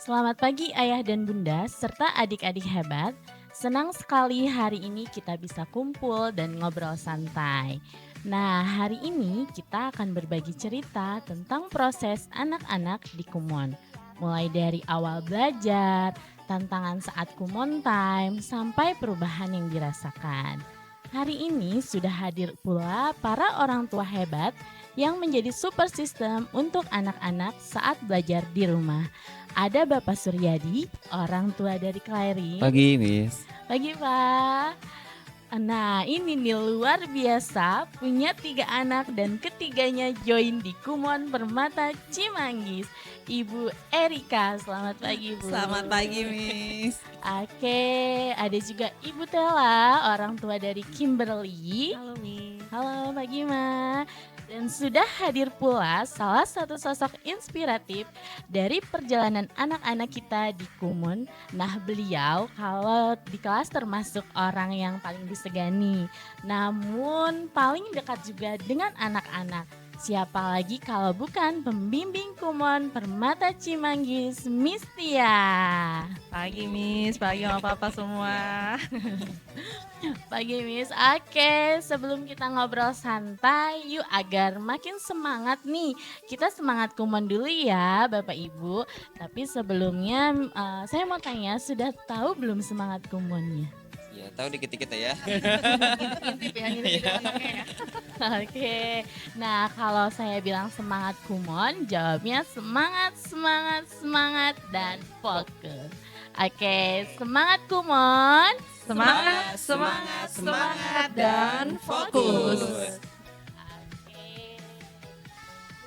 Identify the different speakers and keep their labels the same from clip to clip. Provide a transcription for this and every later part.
Speaker 1: Selamat pagi ayah dan bunda serta adik-adik hebat. Senang sekali hari ini kita bisa kumpul dan ngobrol santai. Nah, hari ini kita akan berbagi cerita tentang proses anak-anak di Kumon. Mulai dari awal belajar, tantangan saat Kumon Time, sampai perubahan yang dirasakan. Hari ini sudah hadir pula para orang tua hebat yang menjadi super system untuk anak-anak saat belajar di rumah. Ada Bapak Suryadi, orang tua dari Clarin.
Speaker 2: Pagi, Miss.
Speaker 1: Pagi Pak. Nah ini nih luar biasa punya 3 anak dan ketiganya join di Kumon Permata Cimanggis. Ibu Erika, selamat pagi Bu.
Speaker 3: Selamat pagi, Miss.
Speaker 1: Oke, ada juga Ibu Tela, orang tua dari Kimberly.
Speaker 3: Halo, Miss.
Speaker 1: Halo Pak Gima. Dan sudah hadir pula salah satu sosok inspiratif dari perjalanan anak-anak kita di Kumon. Nah beliau kalau di kelas termasuk orang yang paling disegani. Namun paling dekat juga dengan anak-anak. Siapa lagi kalau bukan pembimbing Kumon Permata Cimanggis, Miss Tia.
Speaker 3: Pagi, Miss. Pagi sama Papa semua.
Speaker 1: Pagi Miss, oke sebelum kita ngobrol santai yuk agar makin semangat nih. Kita semangat Kumon dulu ya Bapak Ibu. Tapi sebelumnya saya mau tanya sudah tahu belum semangat Kumonnya?
Speaker 2: Ya, tahu dikit-dikit ya.
Speaker 3: Intip ya, ngintip anaknya ya.
Speaker 1: Oke, nah kalau saya bilang semangat Kumon, jawabnya semangat, semangat, semangat, dan fokus. Oke, semangat Kumon.
Speaker 3: Semangat, semangat, semangat, dan fokus.
Speaker 1: Oke.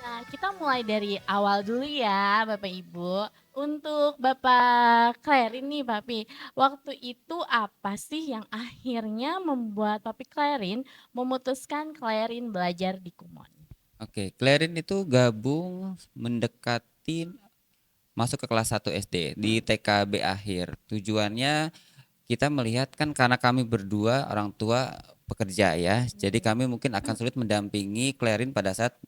Speaker 1: Nah, kita mulai dari awal dulu ya, Bapak Ibu. Untuk Bapak Clarin nih, Papi. Waktu itu apa sih yang akhirnya membuat Papi Clarin memutuskan Clarin belajar di Kumon?
Speaker 2: Oke, Clarin itu gabung mendekati masuk ke kelas 1 SD di TKB akhir. Tujuannya kita melihat kan karena kami berdua orang tua pekerja ya. Jadi kami mungkin akan sulit mendampingi Clarin pada saat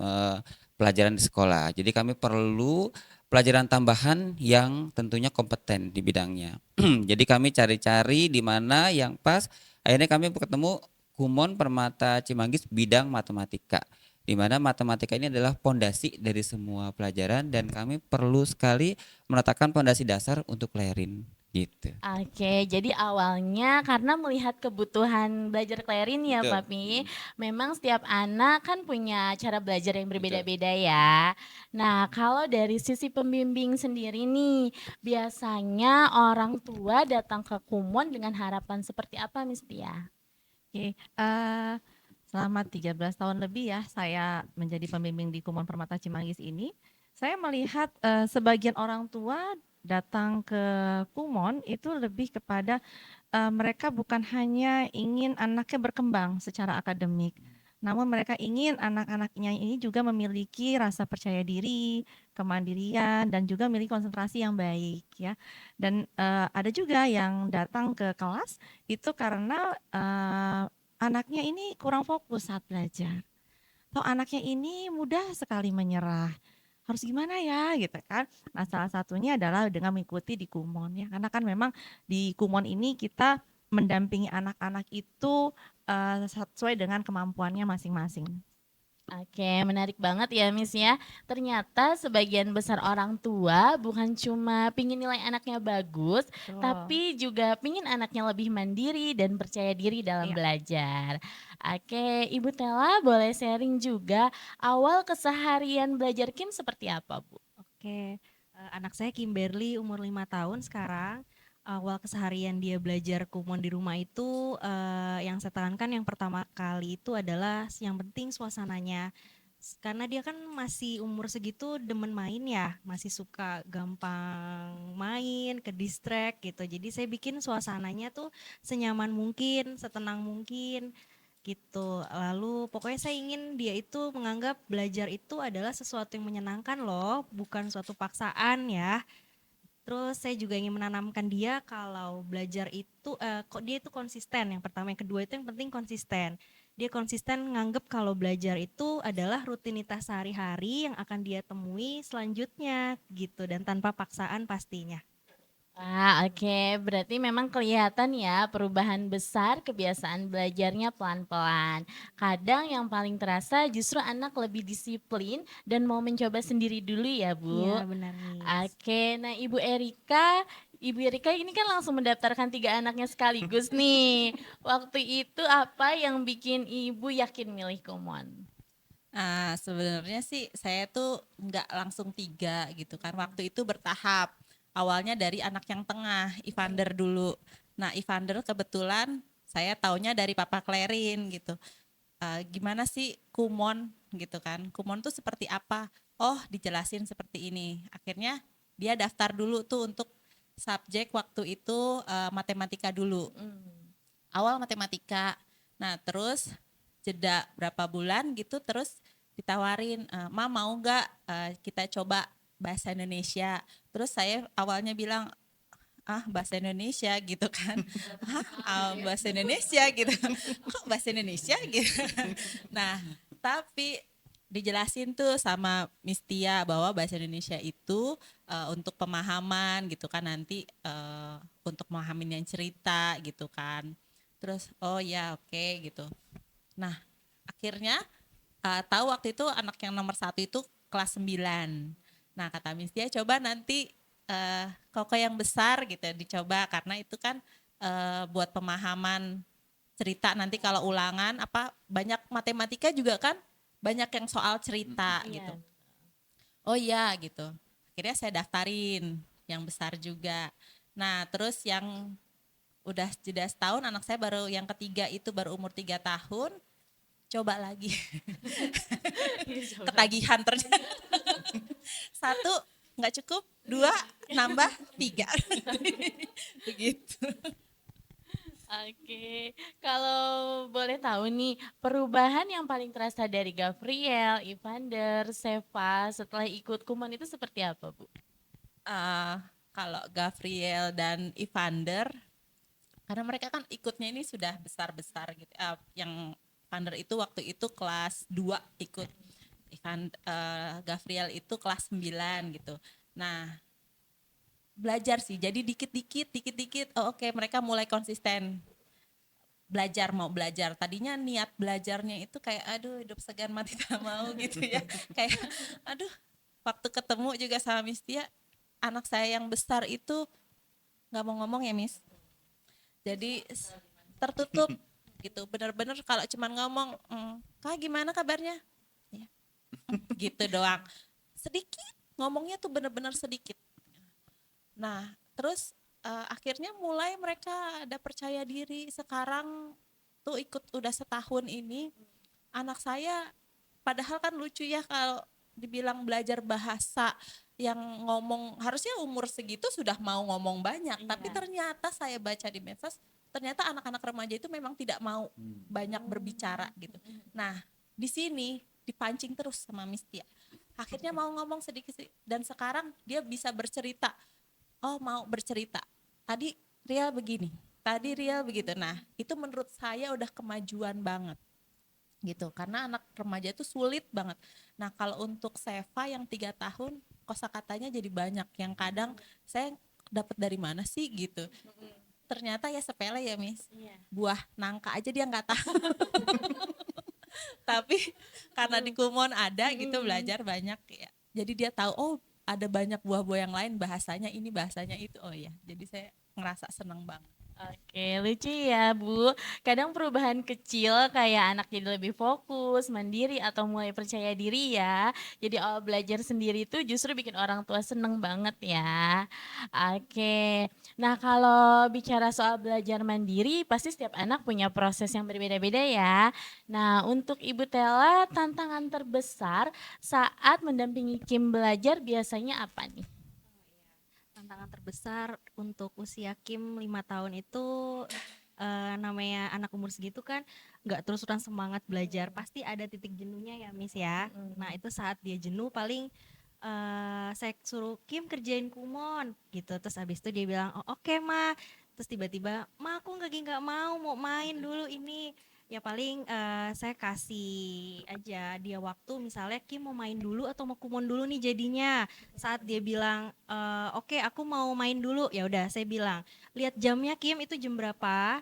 Speaker 2: pelajaran di sekolah. Jadi kami perlu pelajaran tambahan yang tentunya kompeten di bidangnya. Jadi kami cari-cari di mana yang pas. Akhirnya kami ketemu Kumon Permata Cimanggis bidang matematika. Di mana matematika ini adalah pondasi dari semua pelajaran dan kami perlu sekali meletakkan pondasi dasar untuk Clarin gitu.
Speaker 1: Oke, jadi awalnya karena melihat kebutuhan belajar Clarin ya,
Speaker 2: Betul.
Speaker 1: Papi. Memang setiap anak kan punya cara belajar yang
Speaker 2: Betul.
Speaker 1: berbeda-beda ya. Nah, kalau dari sisi pembimbing sendiri nih, biasanya orang tua datang ke Kumon dengan harapan seperti apa, Miss Tia?
Speaker 3: Oke, selama 13 tahun lebih ya saya menjadi pembimbing di Kumon Permata Cimanggis ini. Saya melihat sebagian orang tua datang ke Kumon itu lebih kepada mereka bukan hanya ingin anaknya berkembang secara akademik, namun mereka ingin anak-anaknya ini juga memiliki rasa percaya diri, kemandirian, dan juga memiliki konsentrasi yang baik ya. Dan ada juga yang datang ke kelas itu karena anaknya ini kurang fokus saat belajar. Atau anaknya ini mudah sekali menyerah. Harus gimana ya gitu kan. Nah, salah satunya adalah dengan mengikuti di Kumon ya. Karena kan memang di Kumon ini kita mendampingi anak-anak itu sesuai dengan kemampuannya masing-masing.
Speaker 1: Oke, menarik banget ya Miss ya. Ternyata sebagian besar orang tua bukan cuma pingin nilai anaknya bagus,
Speaker 3: Betul.
Speaker 1: tapi juga pingin anaknya lebih mandiri dan percaya diri dalam
Speaker 3: Iya.
Speaker 1: belajar. Oke, Ibu Tela boleh sharing juga awal keseharian belajar Kim seperti apa Bu?
Speaker 4: Oke, anak saya Kimberly umur 5 tahun sekarang. Awal keseharian dia belajar Kumon di rumah itu, yang saya tekankan yang pertama kali itu adalah yang penting suasananya. Karena dia kan masih umur segitu demen main ya, masih suka gampang main, ke-distract gitu. Jadi saya bikin suasananya tuh senyaman mungkin, setenang mungkin gitu. Lalu pokoknya saya ingin dia itu menganggap belajar itu adalah sesuatu yang menyenangkan loh, bukan suatu paksaan ya. Terus saya juga ingin menanamkan dia kalau belajar itu kok dia itu konsisten. Yang pertama, yang kedua itu yang penting konsisten. dia konsisten nganggep kalau belajar itu adalah rutinitas sehari-hari yang akan dia temui selanjutnya gitu dan tanpa paksaan pastinya.
Speaker 1: Wah, oke. Berarti memang kelihatan ya perubahan besar kebiasaan belajarnya pelan-pelan. Kadang yang paling terasa justru anak lebih disiplin dan mau mencoba sendiri dulu ya, Bu.
Speaker 4: Iya benar Miss.
Speaker 1: Oke, nah Ibu Erika ini kan langsung mendaftarkan 3 anaknya sekaligus nih. Waktu itu apa yang bikin Ibu yakin milih Kumon?
Speaker 5: Sebenarnya sih saya tuh nggak langsung 3 gitu kan, waktu itu bertahap. Awalnya dari anak yang tengah, Evander dulu. Nah, Evander kebetulan saya taunya dari Papa Klerin gitu. Gimana sih Kumon gitu kan? Kumon tuh seperti apa? Oh, dijelasin seperti ini. Akhirnya dia daftar dulu tuh untuk subjek waktu itu matematika dulu. Awal matematika. Nah, terus jeda berapa bulan gitu terus ditawarin, Ma mau nggak kita coba bahasa Indonesia. Terus saya awalnya bilang, bahasa Indonesia gitu kan. Bahasa Indonesia gitu. Kok bahasa Indonesia gitu. Nah, tapi dijelasin tuh sama Miss Tia bahwa bahasa Indonesia itu untuk pemahaman gitu kan, nanti untuk memahamin yang cerita gitu kan. Terus oh ya oke gitu. Nah, akhirnya tahu waktu itu anak yang nomor 1 itu kelas 9. Nah, kata Miss dia coba nanti koko yang besar gitu dicoba, karena itu kan buat pemahaman cerita nanti kalau ulangan apa banyak matematika juga kan banyak yang soal cerita gitu. Oh iya gitu. Akhirnya saya daftarin yang besar juga. Nah, terus yang udah jeda setahun anak saya baru yang ketiga itu baru umur 3 tahun. Coba lagi. Ketagihan ternyata. 1 nggak cukup, 2 nambah 3. Begitu.
Speaker 1: Oke, kalau boleh tahu nih, perubahan yang paling terasa dari Gavriel, Evander, Seva setelah ikut Kumon itu seperti apa, Bu?
Speaker 5: Kalau Gavriel dan Evander, karena mereka kan ikutnya ini sudah besar-besar gitu. Yang Evander itu waktu itu kelas 2 ikut. Gavriel itu kelas 9 gitu. Nah, belajar sih. Jadi dikit-dikit, oh oke, mereka mulai konsisten belajar, mau belajar. Tadinya niat belajarnya itu kayak aduh hidup segan mati tak mau gitu ya. Kayak aduh, waktu ketemu juga sama Miss Tia, anak saya yang besar itu nggak mau ngomong ya Miss. Jadi tertutup gitu. Bener-bener kalau cuman ngomong, Kak gimana kabarnya? Ya, gitu doang. Sedikit, ngomongnya tuh bener-bener sedikit. Nah, terus akhirnya mulai mereka ada percaya diri. Sekarang tuh ikut udah setahun ini, anak saya padahal kan lucu ya kalau dibilang belajar bahasa yang ngomong harusnya umur segitu sudah mau ngomong banyak, tapi ternyata saya baca di medsos ternyata anak-anak remaja itu memang tidak mau banyak berbicara gitu. Nah, di sini dipancing terus sama Miss Tia. Akhirnya mau ngomong sedikit dan sekarang dia bisa bercerita. Oh, mau bercerita. Tadi Ria begini, tadi Ria begitu. Nah, itu menurut saya udah kemajuan banget. Gitu, karena anak remaja itu sulit banget. Nah, kalau untuk Seva yang 3 tahun, kosakatanya jadi banyak yang kadang saya dapat dari mana sih gitu. Ternyata ya sepele ya Miss. Buah nangka aja dia nggak tahu. Tapi karena di Kumon ada gitu belajar banyak ya. Jadi dia tahu oh ada banyak buah-buah yang lain, bahasanya ini bahasanya itu. Oh ya, jadi saya ngerasa senang banget.
Speaker 1: Oke, lucu ya, Bu. Kadang perubahan kecil kayak anak jadi lebih fokus, mandiri, atau mulai percaya diri ya. Jadi awal belajar sendiri itu justru bikin orang tua seneng banget ya. Oke, nah kalau bicara soal belajar mandiri, pasti setiap anak punya proses yang berbeda-beda ya. Nah, untuk Ibu Tela, tantangan terbesar saat mendampingi Kim belajar biasanya apa nih?
Speaker 4: Tantangan terbesar untuk usia Kim 5 tahun itu namanya anak umur segitu kan nggak terus-terusan semangat belajar, pasti ada titik jenuhnya ya Miss ya. Nah itu saat dia jenuh paling saya suruh Kim kerjain Kumon gitu, terus abis itu dia bilang oh, oke Ma, terus tiba-tiba Ma aku nggak mau main dulu ini. Ya paling saya kasih aja dia waktu, misalnya Kim mau main dulu atau mau kumon dulu nih jadinya. Saat dia bilang oke aku mau main dulu, ya udah saya bilang lihat jamnya Kim itu jam berapa.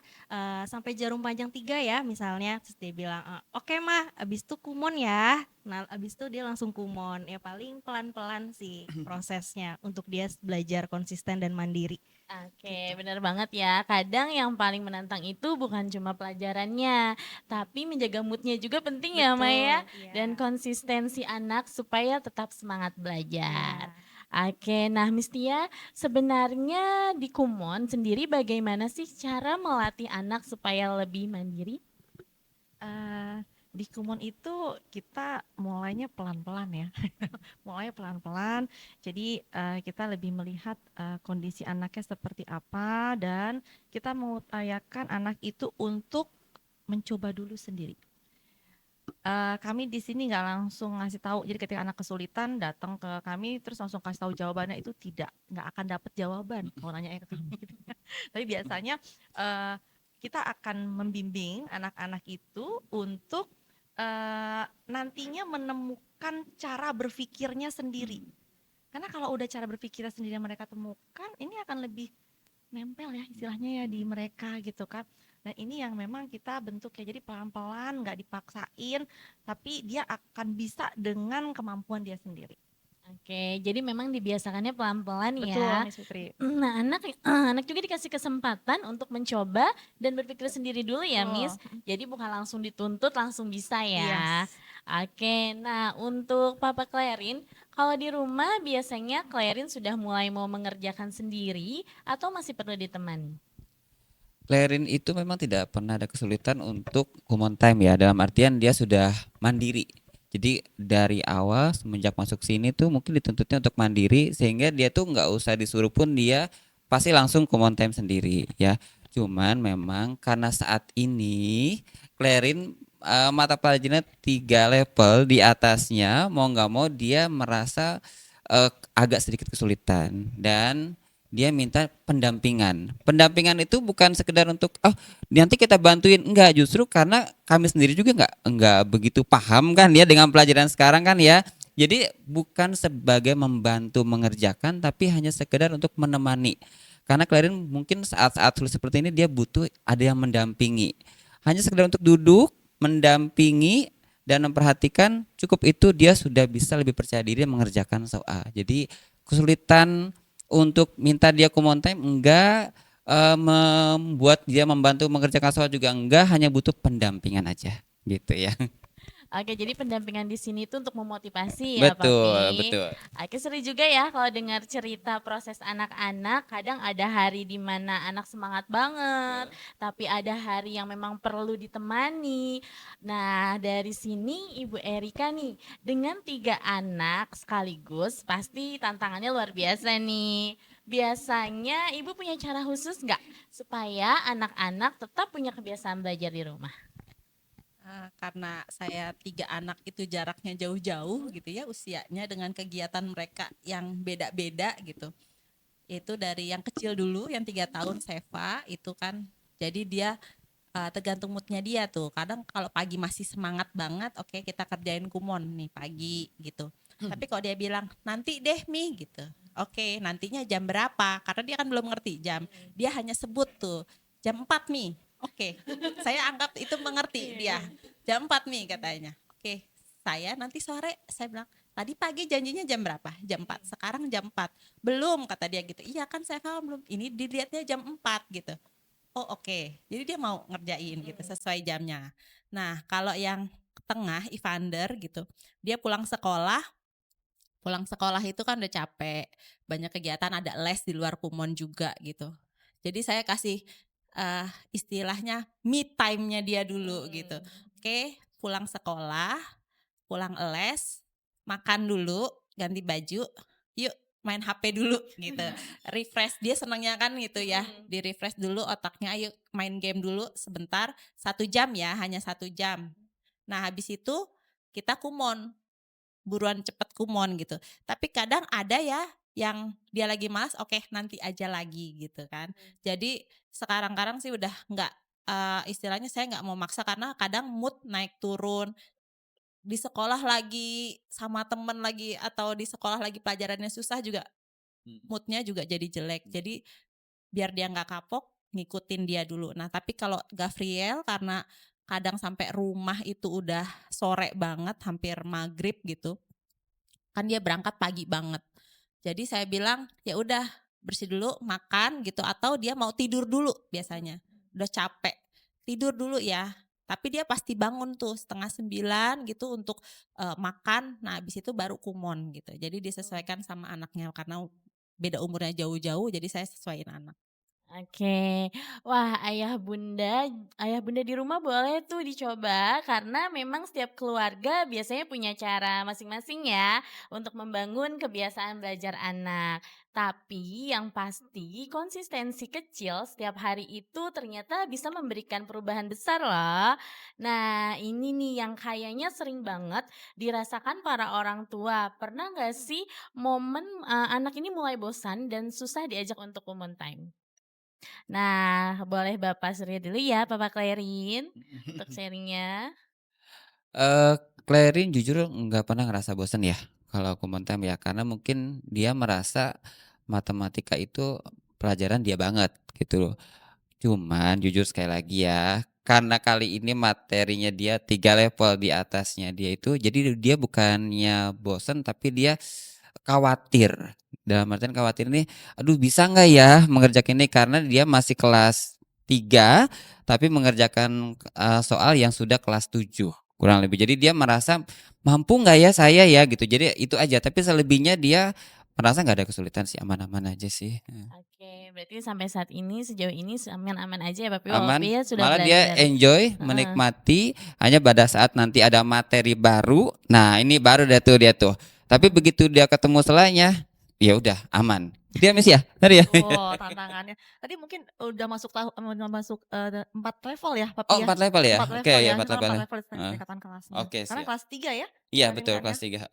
Speaker 4: Sampai jarum panjang 3 ya misalnya. Terus dia bilang oke mah abis itu kumon ya. Nah abis itu dia langsung kumon. Ya paling pelan-pelan sih prosesnya untuk dia belajar konsisten dan mandiri
Speaker 1: Oke,
Speaker 4: gitu.
Speaker 1: benar banget ya. Kadang yang paling menantang itu bukan cuma pelajarannya, tapi menjaga moodnya juga penting ya, Maya.
Speaker 4: Betul,
Speaker 1: Dan
Speaker 4: iya.
Speaker 1: konsistensi anak supaya tetap semangat belajar.
Speaker 4: Iya.
Speaker 1: Oke, nah Mistia, sebenarnya di Kumon sendiri bagaimana sih cara melatih anak supaya lebih mandiri?
Speaker 3: Eh, di Kumon itu kita mulainya pelan-pelan ya. Mulai pelan-pelan. Jadi kita lebih melihat kondisi anaknya seperti apa dan kita mengupayakan anak itu untuk mencoba dulu sendiri. Kami di sini nggak langsung ngasih tahu. Jadi ketika anak kesulitan datang ke kami terus langsung kasih tahu jawabannya itu tidak, nggak akan dapat jawaban kalau nanya ke kami. Gitu. Tapi biasanya eh, kita akan membimbing anak-anak itu untuk nantinya menemukan cara berpikirnya sendiri. Karena kalau udah cara berpikirnya sendiri yang mereka temukan, ini akan lebih nempel ya istilahnya ya di mereka gitu kan. Dan ini yang memang kita bentuk ya, jadi pelan-pelan nggak dipaksain, tapi dia akan bisa dengan kemampuan dia sendiri.
Speaker 1: Oke, jadi memang dibiasakannya pelan-pelan
Speaker 3: Betul,
Speaker 1: ya.
Speaker 3: Miss Fitri.
Speaker 1: Nah, anak juga dikasih kesempatan untuk mencoba dan berpikir sendiri dulu ya, Miss.
Speaker 3: Betul.
Speaker 1: Jadi bukan langsung dituntut langsung bisa ya.
Speaker 3: Yes.
Speaker 1: Oke, nah untuk Papa Clarin, kalau di rumah biasanya Clarin sudah mulai mau mengerjakan sendiri atau masih perlu ditemani?
Speaker 2: Clarin itu memang tidak pernah ada kesulitan untuk common time ya, dalam artian dia sudah mandiri. Jadi dari awal semenjak masuk sini tuh mungkin dituntutnya untuk mandiri sehingga dia tuh nggak usah disuruh pun dia pasti langsung common time sendiri ya. Cuman memang karena saat ini Clarin mata pelajarannya 3 level di atasnya mau nggak mau dia merasa agak sedikit kesulitan dan dia minta pendampingan. Pendampingan itu bukan sekedar untuk oh nanti kita bantuin, enggak, justru karena kami sendiri juga enggak begitu paham kan ya dengan pelajaran sekarang kan ya. Jadi bukan sebagai membantu mengerjakan tapi hanya sekedar untuk menemani. Karena Clarin mungkin saat-saat sulit seperti ini dia butuh ada yang mendampingi. Hanya sekedar untuk duduk, mendampingi dan memperhatikan, cukup itu dia sudah bisa lebih percaya diri mengerjakan soal. Jadi kesulitan untuk minta dia common time enggak, membuat dia membantu mengerjakan soal juga enggak, hanya butuh pendampingan aja gitu ya.
Speaker 1: Oke, jadi pendampingan di sini tuh untuk memotivasi ya,
Speaker 2: Betul,
Speaker 1: Papi.
Speaker 2: betul.
Speaker 1: Oke, seru juga ya kalau dengar cerita proses anak-anak. Kadang ada hari di mana anak semangat banget, tapi ada hari yang memang perlu ditemani. Nah, dari sini Ibu Erika nih, dengan 3 anak sekaligus, pasti tantangannya luar biasa nih. Biasanya Ibu punya cara khusus nggak supaya anak-anak tetap punya kebiasaan belajar di rumah?
Speaker 5: Karena saya 3 anak itu jaraknya jauh-jauh gitu ya usianya dengan kegiatan mereka yang beda-beda gitu. Itu dari yang kecil dulu yang 3 tahun Seva itu kan jadi dia tergantung moodnya dia tuh. Kadang kalau pagi masih semangat banget, oke kita kerjain kumon nih pagi gitu. Tapi kalau dia bilang nanti deh Mi gitu, oke nantinya jam berapa? Karena dia kan belum ngerti jam. Dia hanya sebut tuh jam 4 Mi. Oke, saya anggap itu mengerti dia. Jam 4 Mi katanya. Oke, saya nanti sore saya bilang tadi pagi janjinya jam berapa? Jam 4. Sekarang jam 4. Belum kata dia gitu. Iya kan saya belum. Ini dilihatnya jam 4 gitu. Oh oke. Jadi dia mau ngerjain gitu sesuai jamnya. Nah kalau yang tengah Evander gitu, dia pulang sekolah itu kan udah capek, banyak kegiatan, ada les di luar Kumon juga gitu. Jadi saya kasih istilahnya me time-nya dia dulu gitu. Oke, pulang sekolah, pulang les, makan dulu, ganti baju, yuk main HP dulu gitu. Refresh, dia senangnya kan gitu ya, di refresh dulu otaknya, ayo main game dulu sebentar, 1 jam ya, hanya 1 jam. Nah habis itu kita kumon, buruan cepet kumon gitu. Tapi kadang ada ya yang dia lagi malas, oke nanti aja lagi gitu kan. Jadi sekarang-karang sih udah nggak istilahnya saya nggak mau maksa karena kadang mood naik turun. Di sekolah lagi sama temen lagi atau di sekolah lagi pelajarannya susah juga moodnya juga jadi jelek. Jadi biar dia nggak kapok, ngikutin dia dulu. Nah tapi kalau Gavriel karena kadang sampai rumah itu udah sore banget, hampir maghrib gitu, kan dia berangkat pagi banget. Jadi saya bilang ya udah bersih dulu, makan gitu, atau dia mau tidur dulu biasanya. Udah capek, tidur dulu ya. Tapi dia pasti bangun tuh 8:30 gitu untuk makan. Nah habis itu baru kumon gitu. Jadi disesuaikan sama anaknya karena beda umurnya jauh-jauh. Jadi saya sesuaiin anak.
Speaker 1: Oke. Wah, ayah bunda di rumah boleh tuh dicoba karena memang setiap keluarga biasanya punya cara masing-masing ya untuk membangun kebiasaan belajar anak. Tapi yang pasti konsistensi kecil setiap hari itu ternyata bisa memberikan perubahan besar loh. Nah, ini nih yang kayaknya sering banget dirasakan para orang tua. Pernah nggak sih momen anak ini mulai bosan dan susah diajak untuk common time? Nah, boleh Bapak Surya dulu ya, Bapak Clarin, untuk sharingnya.
Speaker 2: Clarin jujur nggak pernah ngerasa bosan ya kalau common time ya, karena mungkin dia merasa matematika itu pelajaran dia banget gitu loh. Cuman jujur sekali lagi ya, karena kali ini materinya dia 3 level di atasnya dia itu, jadi dia bukannya bosan tapi dia khawatir. Dalam artian khawatir nih, aduh bisa nggak ya mengerjakan ini, karena dia masih kelas 3 tapi mengerjakan soal yang sudah kelas 7 kurang lebih. Jadi dia merasa mampu nggak ya saya ya gitu. Jadi itu aja. Tapi selebihnya dia merasa nggak ada kesulitan sih, aman-aman aja sih.
Speaker 1: Oke, berarti sampai saat ini, sejauh ini aman-aman aja ya Bapak, walaupun
Speaker 2: Aman,
Speaker 1: ya sudah
Speaker 2: malah dia
Speaker 1: belajar.
Speaker 2: enjoy,
Speaker 1: Heeh.
Speaker 2: menikmati, hanya pada saat nanti ada materi baru, nah ini baru dia tuh. Tapi begitu dia ketemu selanya, ya udah aman. Dia Miss ya, tadi ya.
Speaker 3: Oh, tantangannya. Tadi mungkin udah masuk 4 level ya, Papi
Speaker 2: Oh
Speaker 3: ya?
Speaker 2: 4 level ya?
Speaker 3: 4
Speaker 2: Oke
Speaker 3: level
Speaker 2: ya
Speaker 3: ya,
Speaker 2: 4
Speaker 3: misalnya
Speaker 2: level
Speaker 3: 4
Speaker 2: ya.
Speaker 3: level
Speaker 2: Heeh.
Speaker 3: tingkatan kelasnya.
Speaker 2: Oke
Speaker 3: Karena
Speaker 2: siap.
Speaker 3: kelas 3 ya,
Speaker 2: Iya
Speaker 3: Clarin
Speaker 2: betul
Speaker 3: kan ya?
Speaker 2: kelas 3.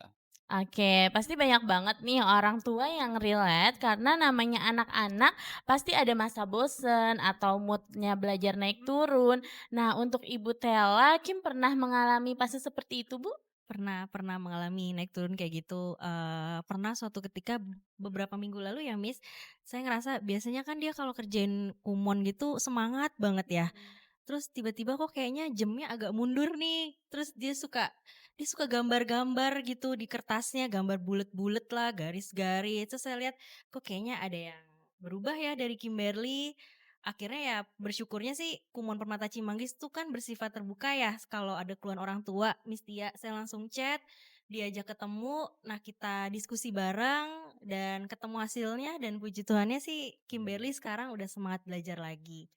Speaker 1: Oke, pasti banyak banget nih orang tua yang relate karena namanya anak-anak pasti ada masa bosen atau moodnya belajar naik turun. Nah, untuk Ibu Tela, Kim pernah mengalami fase seperti itu, Bu?
Speaker 4: Pernah mengalami naik turun kayak gitu, pernah suatu ketika beberapa minggu lalu ya Miss, saya ngerasa biasanya kan dia kalau kerjain kumon gitu semangat banget ya, terus tiba-tiba kok kayaknya jamnya agak mundur nih, terus dia suka gambar-gambar gitu di kertasnya, gambar bulet-bulet lah, garis-garis, terus saya lihat kok kayaknya ada yang berubah ya dari Kimberly. Akhirnya ya bersyukurnya sih Kumon Permata Cimanggis tuh kan bersifat terbuka ya, kalau ada keluhan orang tua, Miss Tia, saya langsung chat, diajak ketemu, nah kita diskusi bareng dan ketemu hasilnya dan puji Tuhannya sih Kimberly sekarang udah semangat belajar lagi,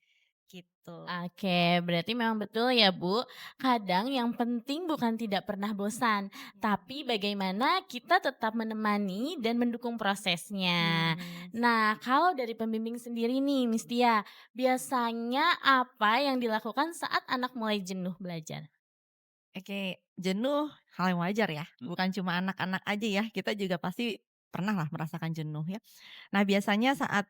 Speaker 4: gitu.
Speaker 1: Oke, berarti memang betul ya Bu, kadang yang penting bukan tidak pernah bosan, tapi bagaimana kita tetap menemani dan mendukung prosesnya.
Speaker 4: Benar Miss.
Speaker 1: Nah, kalau dari pembimbing sendiri nih, Miss Tia, biasanya apa yang dilakukan saat anak mulai jenuh belajar?
Speaker 3: Oke, jenuh hal yang wajar ya, bukan cuma anak-anak aja ya, kita juga pasti pernah lah merasakan jenuh ya. Nah biasanya saat,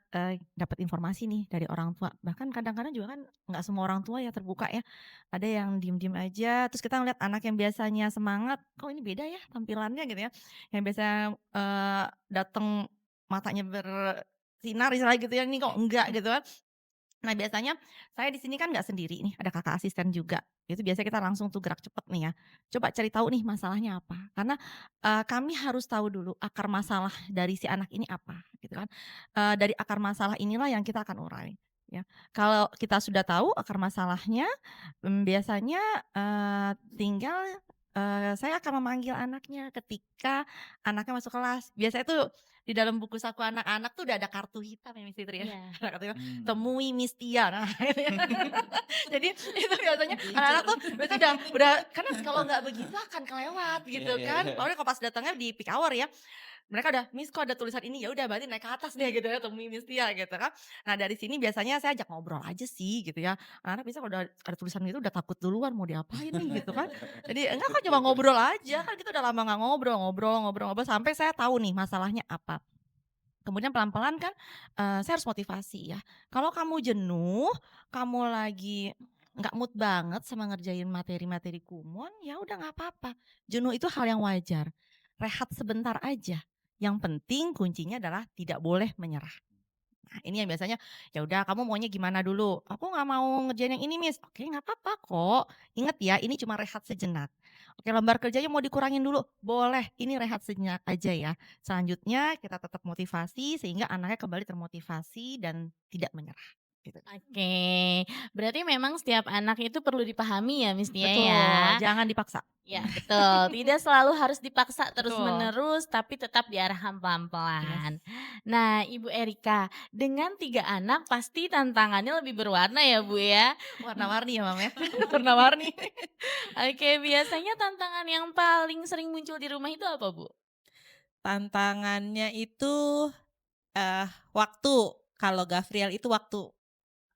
Speaker 3: dapat informasi nih dari orang tua, bahkan kadang-kadang juga kan nggak semua orang tua ya terbuka ya, ada yang diem-diem aja, terus kita ngeliat anak yang biasanya semangat, kok ini beda ya tampilannya gitu ya, yang biasanya, dateng matanya bersinar istilahnya gitu ya, ini kok enggak gitu kan. Nah biasanya saya di sini kan nggak sendiri nih, ada kakak asisten juga. Itu biasanya kita langsung tuh gerak cepet nih ya. Coba cari tahu nih masalahnya apa. Karena, kami harus tahu dulu akar masalah dari si anak ini apa gitu kan. Dari akar masalah inilah yang kita akan urai ya. Kalau kita sudah tahu akar masalahnya, biasanya, tinggal, saya akan memanggil anaknya ketika anaknya masuk kelas. Biasanya tuh di dalam buku saku anak-anak tuh udah ada kartu hitam ya Miss Fitri ya.
Speaker 1: Iya.
Speaker 3: Ada kartu hitam, temui Miss Tia. Nah, itu ya. Jadi itu biasanya anak-anak tuh biasanya udah karena kalau nggak begitu akan kelewat gitu
Speaker 2: Iya, iya,
Speaker 3: kan.
Speaker 2: iya.
Speaker 3: Pokoknya kalau pas datangnya di peak hour ya, mereka udah, "Miss kok ada tulisan ini?" Ya udah berarti naik ke atas deh gitu ya, temui Miss Tia gitu kan. Nah dari sini biasanya saya ajak ngobrol aja sih gitu ya. Anak-anak bisa kalau udah ada tulisan gitu udah takut duluan mau diapain nih gitu kan. Jadi enggak kok cuma ngobrol aja, kan kita udah lama nggak ngobrol, ngobrol sampai saya tahu nih masalahnya apa. Kemudian pelan-pelan kan, saya harus motivasi ya. Kalau kamu jenuh, kamu lagi nggak mood banget sama ngerjain materi-materi kumon, ya udah nggak apa-apa. Jenuh itu hal yang wajar. Rehat sebentar aja. Yang penting kuncinya adalah tidak boleh menyerah. Nah, ini yang biasanya, "Ya udah kamu maunya gimana dulu?" "Aku nggak mau ngerjain yang ini, Miss." "Oke, nggak apa-apa kok. Ingat ya, ini cuma rehat sejenak." "Oke, lembar kerjanya mau dikurangin dulu?" "Boleh, ini rehat sejenak aja ya." Selanjutnya kita tetap motivasi sehingga anaknya kembali termotivasi dan tidak menyerah, gitu.
Speaker 1: Oke, berarti memang setiap anak itu perlu dipahami ya Miss Tia ya?
Speaker 3: Betul, jangan dipaksa.
Speaker 1: Ya betul, tidak selalu harus dipaksa
Speaker 3: Betul.
Speaker 1: terus-menerus tapi tetap diarahkan
Speaker 3: Yes.
Speaker 1: pelan-pelan. Nah Ibu Erika, dengan 3 anak pasti tantangannya lebih berwarna ya Bu ya?
Speaker 3: Warna-warni ya, Mam, ya. Warna-warni.
Speaker 1: Oke, biasanya tantangan yang paling sering muncul di rumah itu apa Bu?
Speaker 5: Tantangannya itu waktu. Kalau Gavriel itu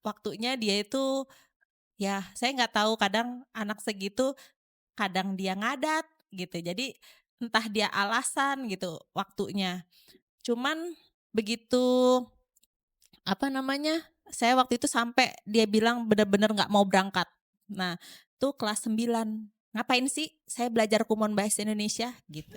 Speaker 5: waktunya dia itu ya saya nggak tahu, kadang anak segitu kadang dia ngadat gitu. Jadi entah dia alasan gitu waktunya. Cuman begitu apa namanya, saya waktu itu sampai dia bilang benar-benar nggak mau berangkat. Nah, tuh kelas 9. "Ngapain sih saya belajar kumon bahasa Indonesia?" gitu.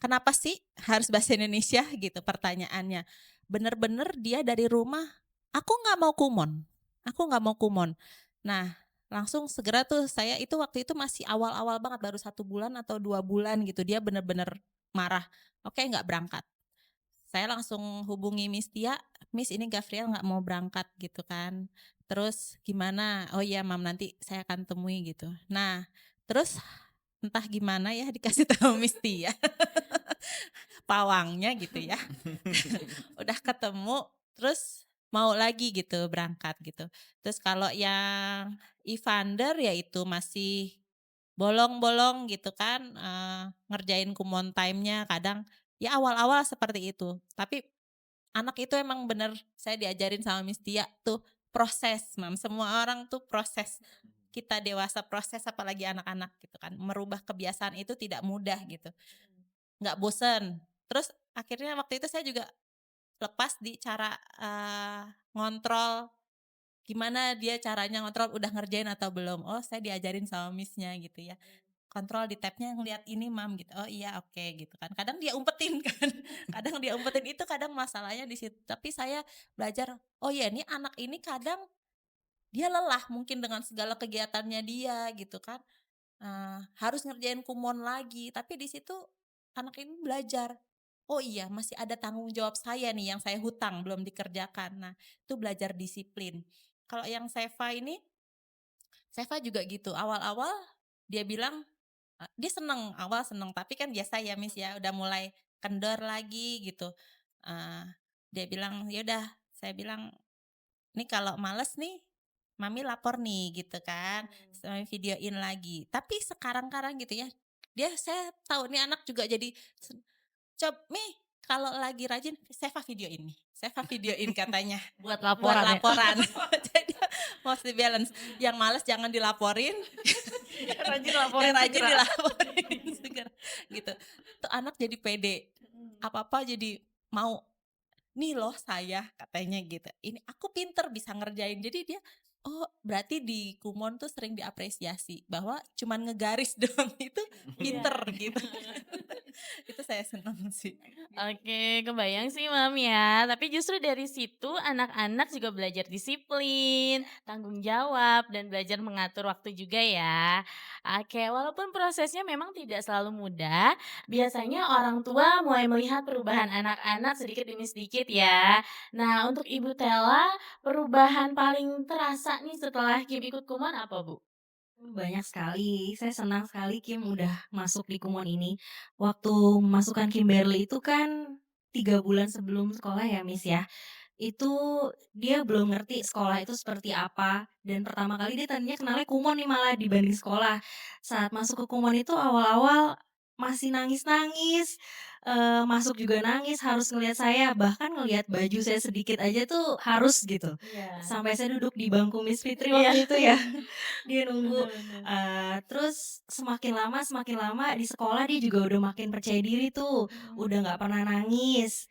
Speaker 5: "Kenapa sih harus bahasa Indonesia?" gitu pertanyaannya. Bener-bener dia dari rumah, "Aku nggak mau kumon, aku nggak mau kumon." Nah, langsung segera tuh saya itu waktu itu masih awal-awal banget, baru 1 bulan atau 2 bulan gitu, dia bener-bener marah, "Oke, nggak berangkat." Saya langsung hubungi Miss Tia, "Miss, ini Gavriel nggak mau berangkat," gitu kan. Terus, "Gimana?" "Oh iya Mam, nanti saya akan temui," gitu. Nah, terus entah gimana ya dikasih tahu Miss Tia, pawangnya gitu ya. Udah ketemu, terus mau lagi gitu berangkat gitu. Terus kalau yang Evander ya itu masih bolong-bolong gitu kan, ngerjain kumon time-nya kadang ya awal-awal seperti itu. Tapi anak itu emang bener saya diajarin sama Miss Tia tuh proses, Mam. Semua orang tuh proses. Kita dewasa proses apalagi anak-anak gitu kan. Merubah kebiasaan itu tidak mudah gitu. Nggak bosen. Terus akhirnya waktu itu saya juga lepas di cara ngontrol gimana dia caranya ngontrol udah ngerjain atau belum. Oh, saya diajarin sama Miss-nya gitu ya. Kontrol di tab-nya ngeliat ini Mam gitu. Oh iya oke gitu kan. Kadang dia umpetin kan. Kadang dia umpetin itu kadang masalahnya di situ. Tapi saya belajar, oh ya ini anak ini kadang dia lelah mungkin dengan segala kegiatannya dia gitu kan. Harus ngerjain kumon lagi. Tapi di situ anak ini belajar. Oh iya masih ada tanggung jawab saya nih yang saya hutang belum dikerjakan. Nah itu belajar disiplin. Kalau yang Seva juga gitu. Awal-awal dia bilang dia seneng, awal seneng, tapi kan biasa ya Miss ya, udah mulai kendor lagi gitu. Eee, Dia bilang, "Ya udah," saya bilang, "Nih kalau males nih, Mami lapor nih," gitu kan, "Mami videoin lagi." Tapi sekarang-karang gitu ya, saya tahu nih anak juga jadi Mi kalau lagi rajin, Seva videoin nih, Seva videoin," katanya.
Speaker 3: Buat
Speaker 5: Buat
Speaker 3: laporan ya.
Speaker 5: laporan. Jadi mesti balance, yang males jangan dilaporin,
Speaker 3: Rajin
Speaker 5: yang
Speaker 3: laporin
Speaker 5: rajin
Speaker 3: segera.
Speaker 5: dilaporin segera, gitu. Tuh anak jadi pede, apa-apa jadi mau, "Nih loh saya," katanya gitu, "ini aku pinter bisa ngerjain." Jadi dia, oh berarti di kumon tuh sering diapresiasi bahwa cuman ngegaris doang itu pinter gitu. Itu saya seneng sih.
Speaker 1: Oke, kebayang sih Mam ya. Tapi justru dari situ anak-anak juga belajar disiplin, tanggung jawab, dan belajar mengatur waktu juga ya. Oke, walaupun prosesnya memang tidak selalu mudah, biasanya orang tua mulai melihat perubahan anak-anak sedikit demi sedikit ya. Nah, untuk Ibu Tela, perubahan paling terasa nih setelah Kim ikut Kumon apa Bu?
Speaker 4: Banyak sekali. Saya senang sekali Kim udah masuk di Kumon ini. Waktu masukkan Kimberly itu kan 3 bulan sebelum sekolah ya Miss ya. Itu dia belum ngerti sekolah itu seperti apa. Dan pertama kali dia tadinya kenalnya Kumon nih malah dibanding sekolah. Saat masuk ke Kumon itu awal-awal masih nangis-nangis, masuk juga nangis, harus ngelihat saya, bahkan ngelihat baju saya sedikit aja tuh harus gitu.
Speaker 1: Iya.
Speaker 4: Sampai saya duduk di bangku Miss Fitri
Speaker 1: Iya.
Speaker 4: waktu itu ya. Dia nunggu.
Speaker 1: Benar-benar.
Speaker 4: Terus semakin lama di sekolah dia juga udah makin percaya diri tuh, udah nggak pernah nangis.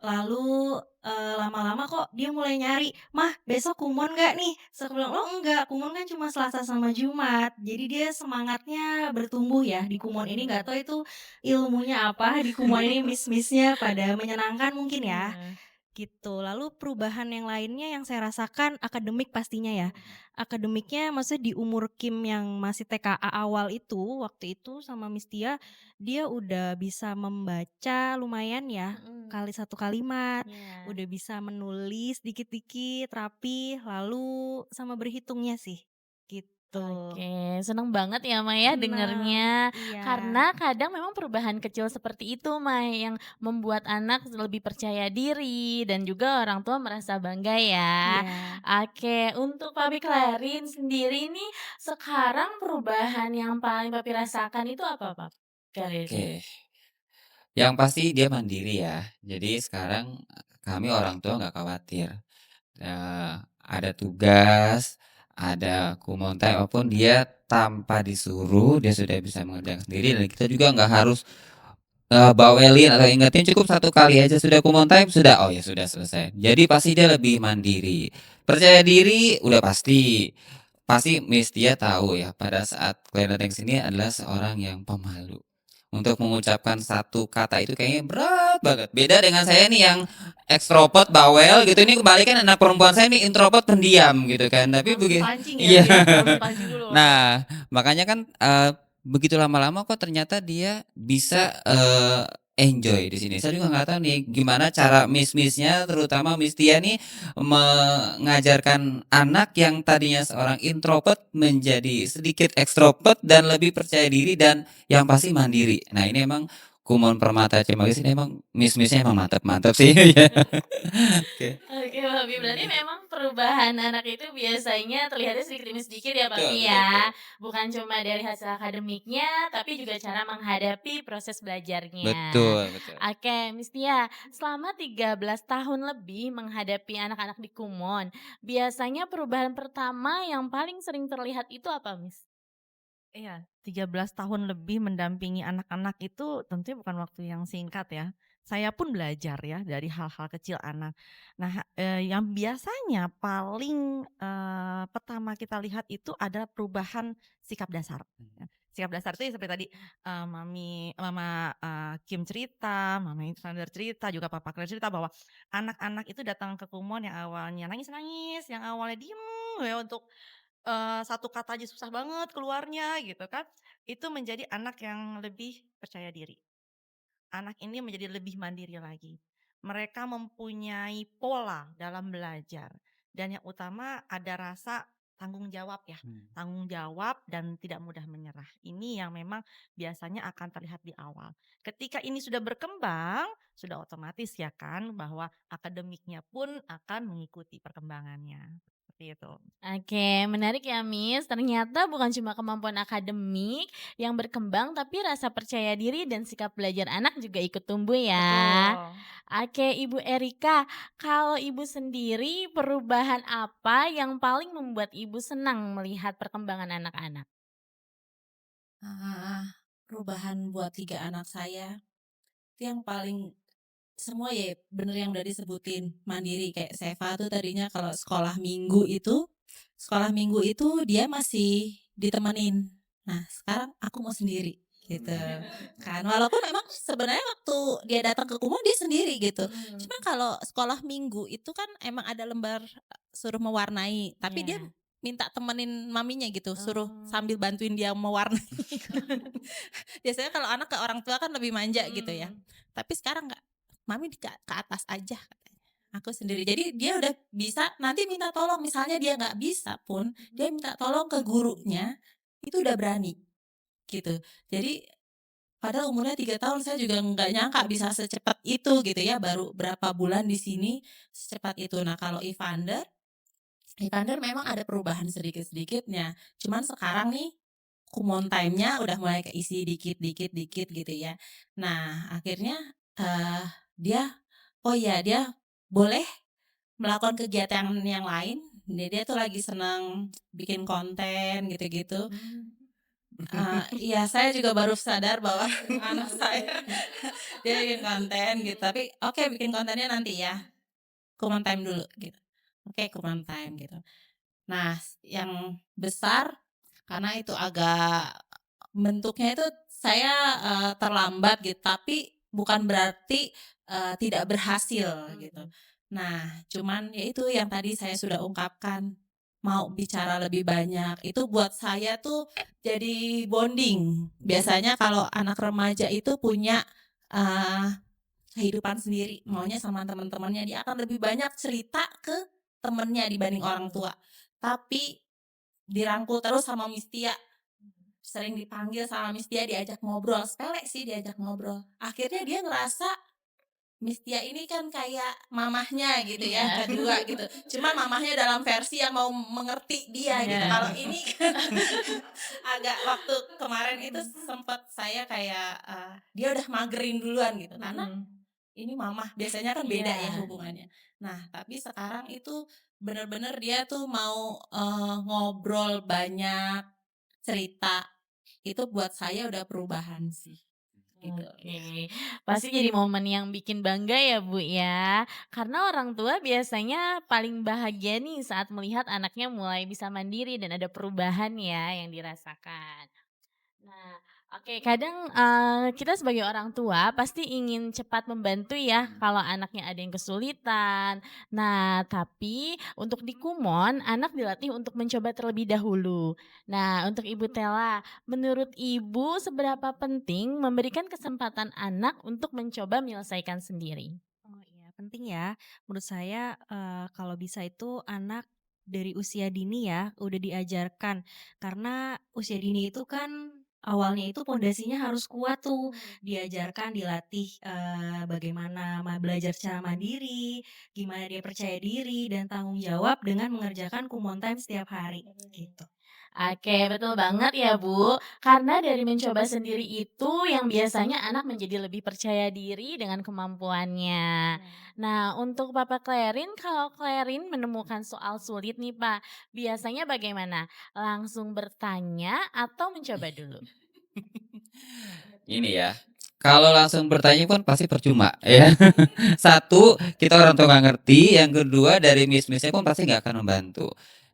Speaker 4: Lalu lama-lama kok dia mulai nyari, "Mah, besok kumon nggak nih?" Terus aku bilang, "Oh enggak, kumon kan cuma Selasa sama Jumat." Jadi dia semangatnya bertumbuh ya di kumon ini, nggak tahu itu ilmunya apa di kumon ini, miss-missnya pada menyenangkan mungkin ya.
Speaker 1: Iya.
Speaker 4: Gitu. Lalu perubahan yang lainnya yang saya rasakan akademik pastinya ya. Akademiknya maksudnya di umur Kim yang masih TKA awal itu, waktu itu sama Miss Tia, dia udah bisa membaca lumayan ya,
Speaker 1: Mhm.
Speaker 4: kali satu kalimat,
Speaker 1: Iya.
Speaker 4: udah bisa menulis dikit-dikit, rapi, lalu sama berhitungnya sih, gitu.
Speaker 1: Oke, seneng banget ya Maya
Speaker 4: Senang,
Speaker 1: dengernya.
Speaker 4: iya,
Speaker 1: Karena kadang memang perubahan kecil seperti itu Maya yang membuat anak lebih percaya diri dan juga orang tua merasa bangga ya.
Speaker 4: iya.
Speaker 1: Oke, untuk Papi Clarin sendiri nih sekarang perubahan yang paling Papi rasakan itu apa Pap? Clarin?
Speaker 2: Oke, yang pasti dia mandiri ya. Jadi sekarang kami orang tua nggak khawatir. Ada tugas, ada kumon time maupun dia tanpa disuruh dia sudah bisa mengerjakan sendiri dan kita juga nggak harus, bawelin atau ingetin cukup satu kali aja sudah kumon time sudah, oh ya sudah selesai. Jadi pasti dia lebih mandiri. Percaya diri udah pasti, pasti Miss dia tahu ya pada saat Clarence ini adalah seorang yang pemalu. Untuk mengucapkan satu kata itu kayaknya berat banget. Beda dengan saya nih yang ekstrovert, bawel gitu. Ini kebalikan anak perempuan saya nih introvert, pendiam gitu kan. Tapi
Speaker 3: Harus
Speaker 2: begitu.
Speaker 3: dipancing ya,
Speaker 2: Iya.
Speaker 3: dia harus dipancing dulu.
Speaker 2: Nah, makanya kan begitu lama-lama kok ternyata dia bisa enjoy di sini. Saya juga nggak tahu nih gimana cara miss-missnya, terutama Miss Tia nih mengajarkan anak yang tadinya seorang introvert menjadi sedikit ekstrovert dan lebih percaya diri dan yang pasti mandiri. Nah ini emang Kumon Permata Cimanggis ini emang miss-missnya emang mantap-mantap sih. Oke.
Speaker 1: Oke Papi, berarti memang perubahan anak itu biasanya terlihatnya sedikit demi sedikit ya
Speaker 2: Betul,
Speaker 1: Papi
Speaker 2: betul, betul.
Speaker 1: ya. Bukan cuma dari hasil akademiknya, tapi juga cara menghadapi proses belajarnya.
Speaker 2: Betul, betul.
Speaker 1: Oke, Miss Tia, selama 13 tahun lebih menghadapi anak-anak di Kumon, biasanya perubahan pertama yang paling sering terlihat itu apa, Miss?
Speaker 3: Iya, 13 tahun lebih mendampingi anak-anak itu tentunya bukan waktu yang singkat ya. Saya pun belajar ya dari hal-hal kecil anak. Nah, yang biasanya paling, pertama kita lihat itu adalah perubahan sikap dasar, ya. Sikap dasar itu ya seperti tadi, Mama, Kim cerita, Mama Iskandar cerita, juga Papa Claire cerita bahwa anak-anak itu datang ke Kumon yang awalnya nangis-nangis, yang awalnya diem ya untuk satu kata aja susah banget keluarnya gitu kan, itu menjadi anak yang lebih percaya diri. Anak ini menjadi lebih mandiri lagi. Mereka mempunyai pola dalam belajar dan yang utama ada rasa tanggung jawab ya,
Speaker 2: Hmm.
Speaker 3: tanggung jawab dan tidak mudah menyerah. Ini yang memang biasanya akan terlihat di awal. Ketika ini sudah berkembang, sudah otomatis ya kan bahwa akademiknya pun akan mengikuti perkembangannya. Seperti itu.
Speaker 1: Oke, menarik ya, Miss. Ternyata bukan cuma kemampuan akademik yang berkembang, tapi rasa percaya diri dan sikap belajar anak juga ikut tumbuh ya.
Speaker 3: Betul.
Speaker 1: Oke, Ibu Erika, kalau Ibu sendiri perubahan apa yang paling membuat Ibu senang melihat perkembangan anak-anak?
Speaker 5: Perubahan buat 3 anak saya, itu yang paling semua ya bener yang udah disebutin, mandiri kayak Seva tuh tadinya kalau sekolah minggu itu dia masih ditemenin. Nah, sekarang aku mau sendiri gitu kan. Walaupun memang sebenarnya waktu dia datang ke Kumon dia sendiri gitu. Cuma kalau sekolah minggu itu kan emang ada lembar suruh mewarnai, tapi dia
Speaker 1: Iya.
Speaker 5: minta temenin maminya gitu, suruh
Speaker 1: Oh.
Speaker 5: sambil bantuin dia mewarnai. Biasanya kalau anak ke orang tua kan lebih manja gitu ya. Tapi sekarang enggak, mami ke atas aja katanya. Aku sendiri. Jadi dia udah bisa nanti minta tolong misalnya dia nggak bisa pun dia minta tolong ke gurunya itu udah berani gitu. Jadi padahal umurnya 3 tahun saya juga nggak nyangka bisa secepat itu gitu ya baru berapa bulan di sini secepat itu. Nah kalau Evander memang ada perubahan sedikit-sedikitnya. Cuman sekarang nih Kumon time-nya udah mulai keisi dikit-dikit gitu ya. Nah, akhirnya eh dia oh ya dia boleh melakukan kegiatan yang lain. Dia tuh lagi senang bikin konten gitu-gitu. Iya saya juga baru sadar bahwa anak saya dia bikin konten gitu. Tapi oke bikin kontennya nanti ya. common time dulu gitu. Oke, common time gitu. Nah, yang besar karena itu agak bentuknya itu saya terlambat gitu, tapi bukan berarti tidak berhasil gitu. Nah, cuman ya itu yang tadi saya sudah ungkapkan, mau bicara lebih banyak itu buat saya tuh jadi bonding. Biasanya kalau anak remaja itu punya uh, kehidupan sendiri, maunya sama teman-temannya, dia akan lebih banyak cerita ke temennya dibanding orang tua. Tapi dirangkul terus sama Miss Tia, sering dipanggil sama Miss Tia, diajak ngobrol, sepele sih diajak ngobrol. Akhirnya dia ngerasa Miss Tia ini kan kayak mamahnya gitu ya,
Speaker 1: Iya.
Speaker 5: kedua gitu. Cuma mamahnya dalam versi yang mau mengerti dia gitu.
Speaker 1: Iya.
Speaker 5: Kalau ini kan agak waktu kemarin itu sempat saya kayak dia udah magerin duluan gitu. Karena ini mamah biasanya kan beda ya
Speaker 1: Iya.
Speaker 5: hubungannya. Nah, tapi sekarang itu bener-bener dia tuh mau ngobrol banyak, cerita. Itu buat saya udah perubahan sih. Gitu.
Speaker 1: Oke, pasti jadi momen yang bikin bangga ya Bu ya. Karena orang tua biasanya paling bahagia nih saat melihat anaknya mulai bisa mandiri dan ada perubahan ya yang dirasakan. Nah, oke kadang, kita sebagai orang tua pasti ingin cepat membantu ya kalau anaknya ada yang kesulitan. Nah, tapi untuk di Kumon, anak dilatih untuk mencoba terlebih dahulu. Nah, untuk Ibu Tela, menurut Ibu seberapa penting memberikan kesempatan anak untuk mencoba menyelesaikan sendiri?
Speaker 4: Oh iya, penting ya. Menurut saya kalau bisa itu anak dari usia dini ya udah diajarkan. Karena usia dini itu kan awalnya itu pondasinya harus kuat tuh. Diajarkan, dilatih bagaimana belajar secara mandiri, gimana dia percaya diri dan tanggung jawab dengan mengerjakan kumon time setiap hari gitu.
Speaker 1: Oke, betul banget ya Bu. Karena dari mencoba sendiri itu yang biasanya anak menjadi lebih percaya diri dengan kemampuannya. Nah, untuk Papa Klerin, kalau Klerin menemukan soal sulit nih Pak, biasanya bagaimana? Langsung bertanya atau mencoba dulu?
Speaker 2: Ini ya, kalau langsung bertanya pun pasti percuma ya. Satu, kita orang tua nggak ngerti. Yang kedua, dari miss-missnya pun pasti nggak akan membantu.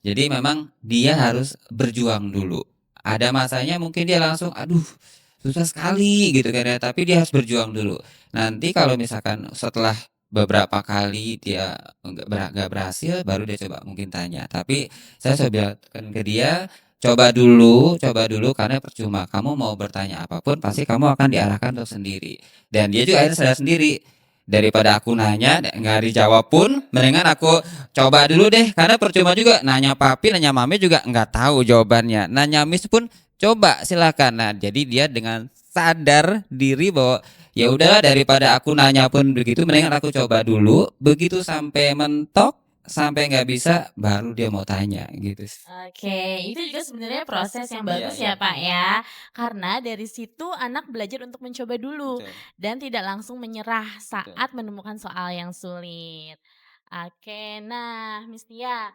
Speaker 2: Jadi memang dia harus berjuang dulu. Ada masanya mungkin dia langsung, aduh susah sekali gitu kan ya. Tapi dia harus berjuang dulu. Nanti kalau misalkan setelah beberapa kali dia nggak berhasil, baru dia coba mungkin tanya. Tapi saya sudah bilang ke dia, coba dulu karena percuma. Kamu mau bertanya apapun, pasti kamu akan diarahkan untuk sendiri. Dan dia juga akhirnya sadar sendiri. Daripada aku nanya nggak dijawab pun, mendingan aku coba dulu deh. Karena percuma juga nanya papi, nanya mami juga nggak tahu jawabannya. Nanya miss pun coba silakan. Nah, jadi dia dengan sadar diri bahwa ya udahlah, daripada aku nanya pun begitu, mendingan aku coba dulu. Begitu sampai mentok, sampai nggak bisa, baru dia mau tanya gitu.
Speaker 1: Oke, itu juga sebenarnya proses yang
Speaker 2: Iya,
Speaker 1: bagus
Speaker 2: iya.
Speaker 1: ya Pak ya. Karena dari situ anak belajar untuk mencoba dulu
Speaker 2: Betul.
Speaker 1: dan tidak langsung menyerah saat menemukan soal yang sulit. Oke, nah Miss Tia,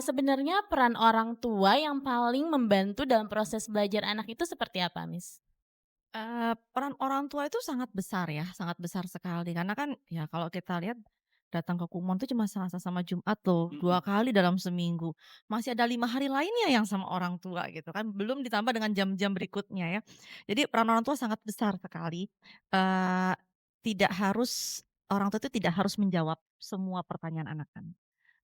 Speaker 1: sebenarnya peran orang tua yang paling membantu dalam proses belajar anak itu seperti apa, Miss?
Speaker 3: Peran orang tua itu sangat besar ya, sangat besar sekali karena kan ya kalau kita lihat datang ke Kumon tuh cuma Selasa sama Jumat tuh, 2 kali dalam seminggu. Masih ada 5 hari lainnya yang sama orang tua gitu kan, belum ditambah dengan jam-jam berikutnya ya. Jadi peran orang tua sangat besar sekali, eee, tidak harus orang tua itu tidak harus menjawab semua pertanyaan anak kan.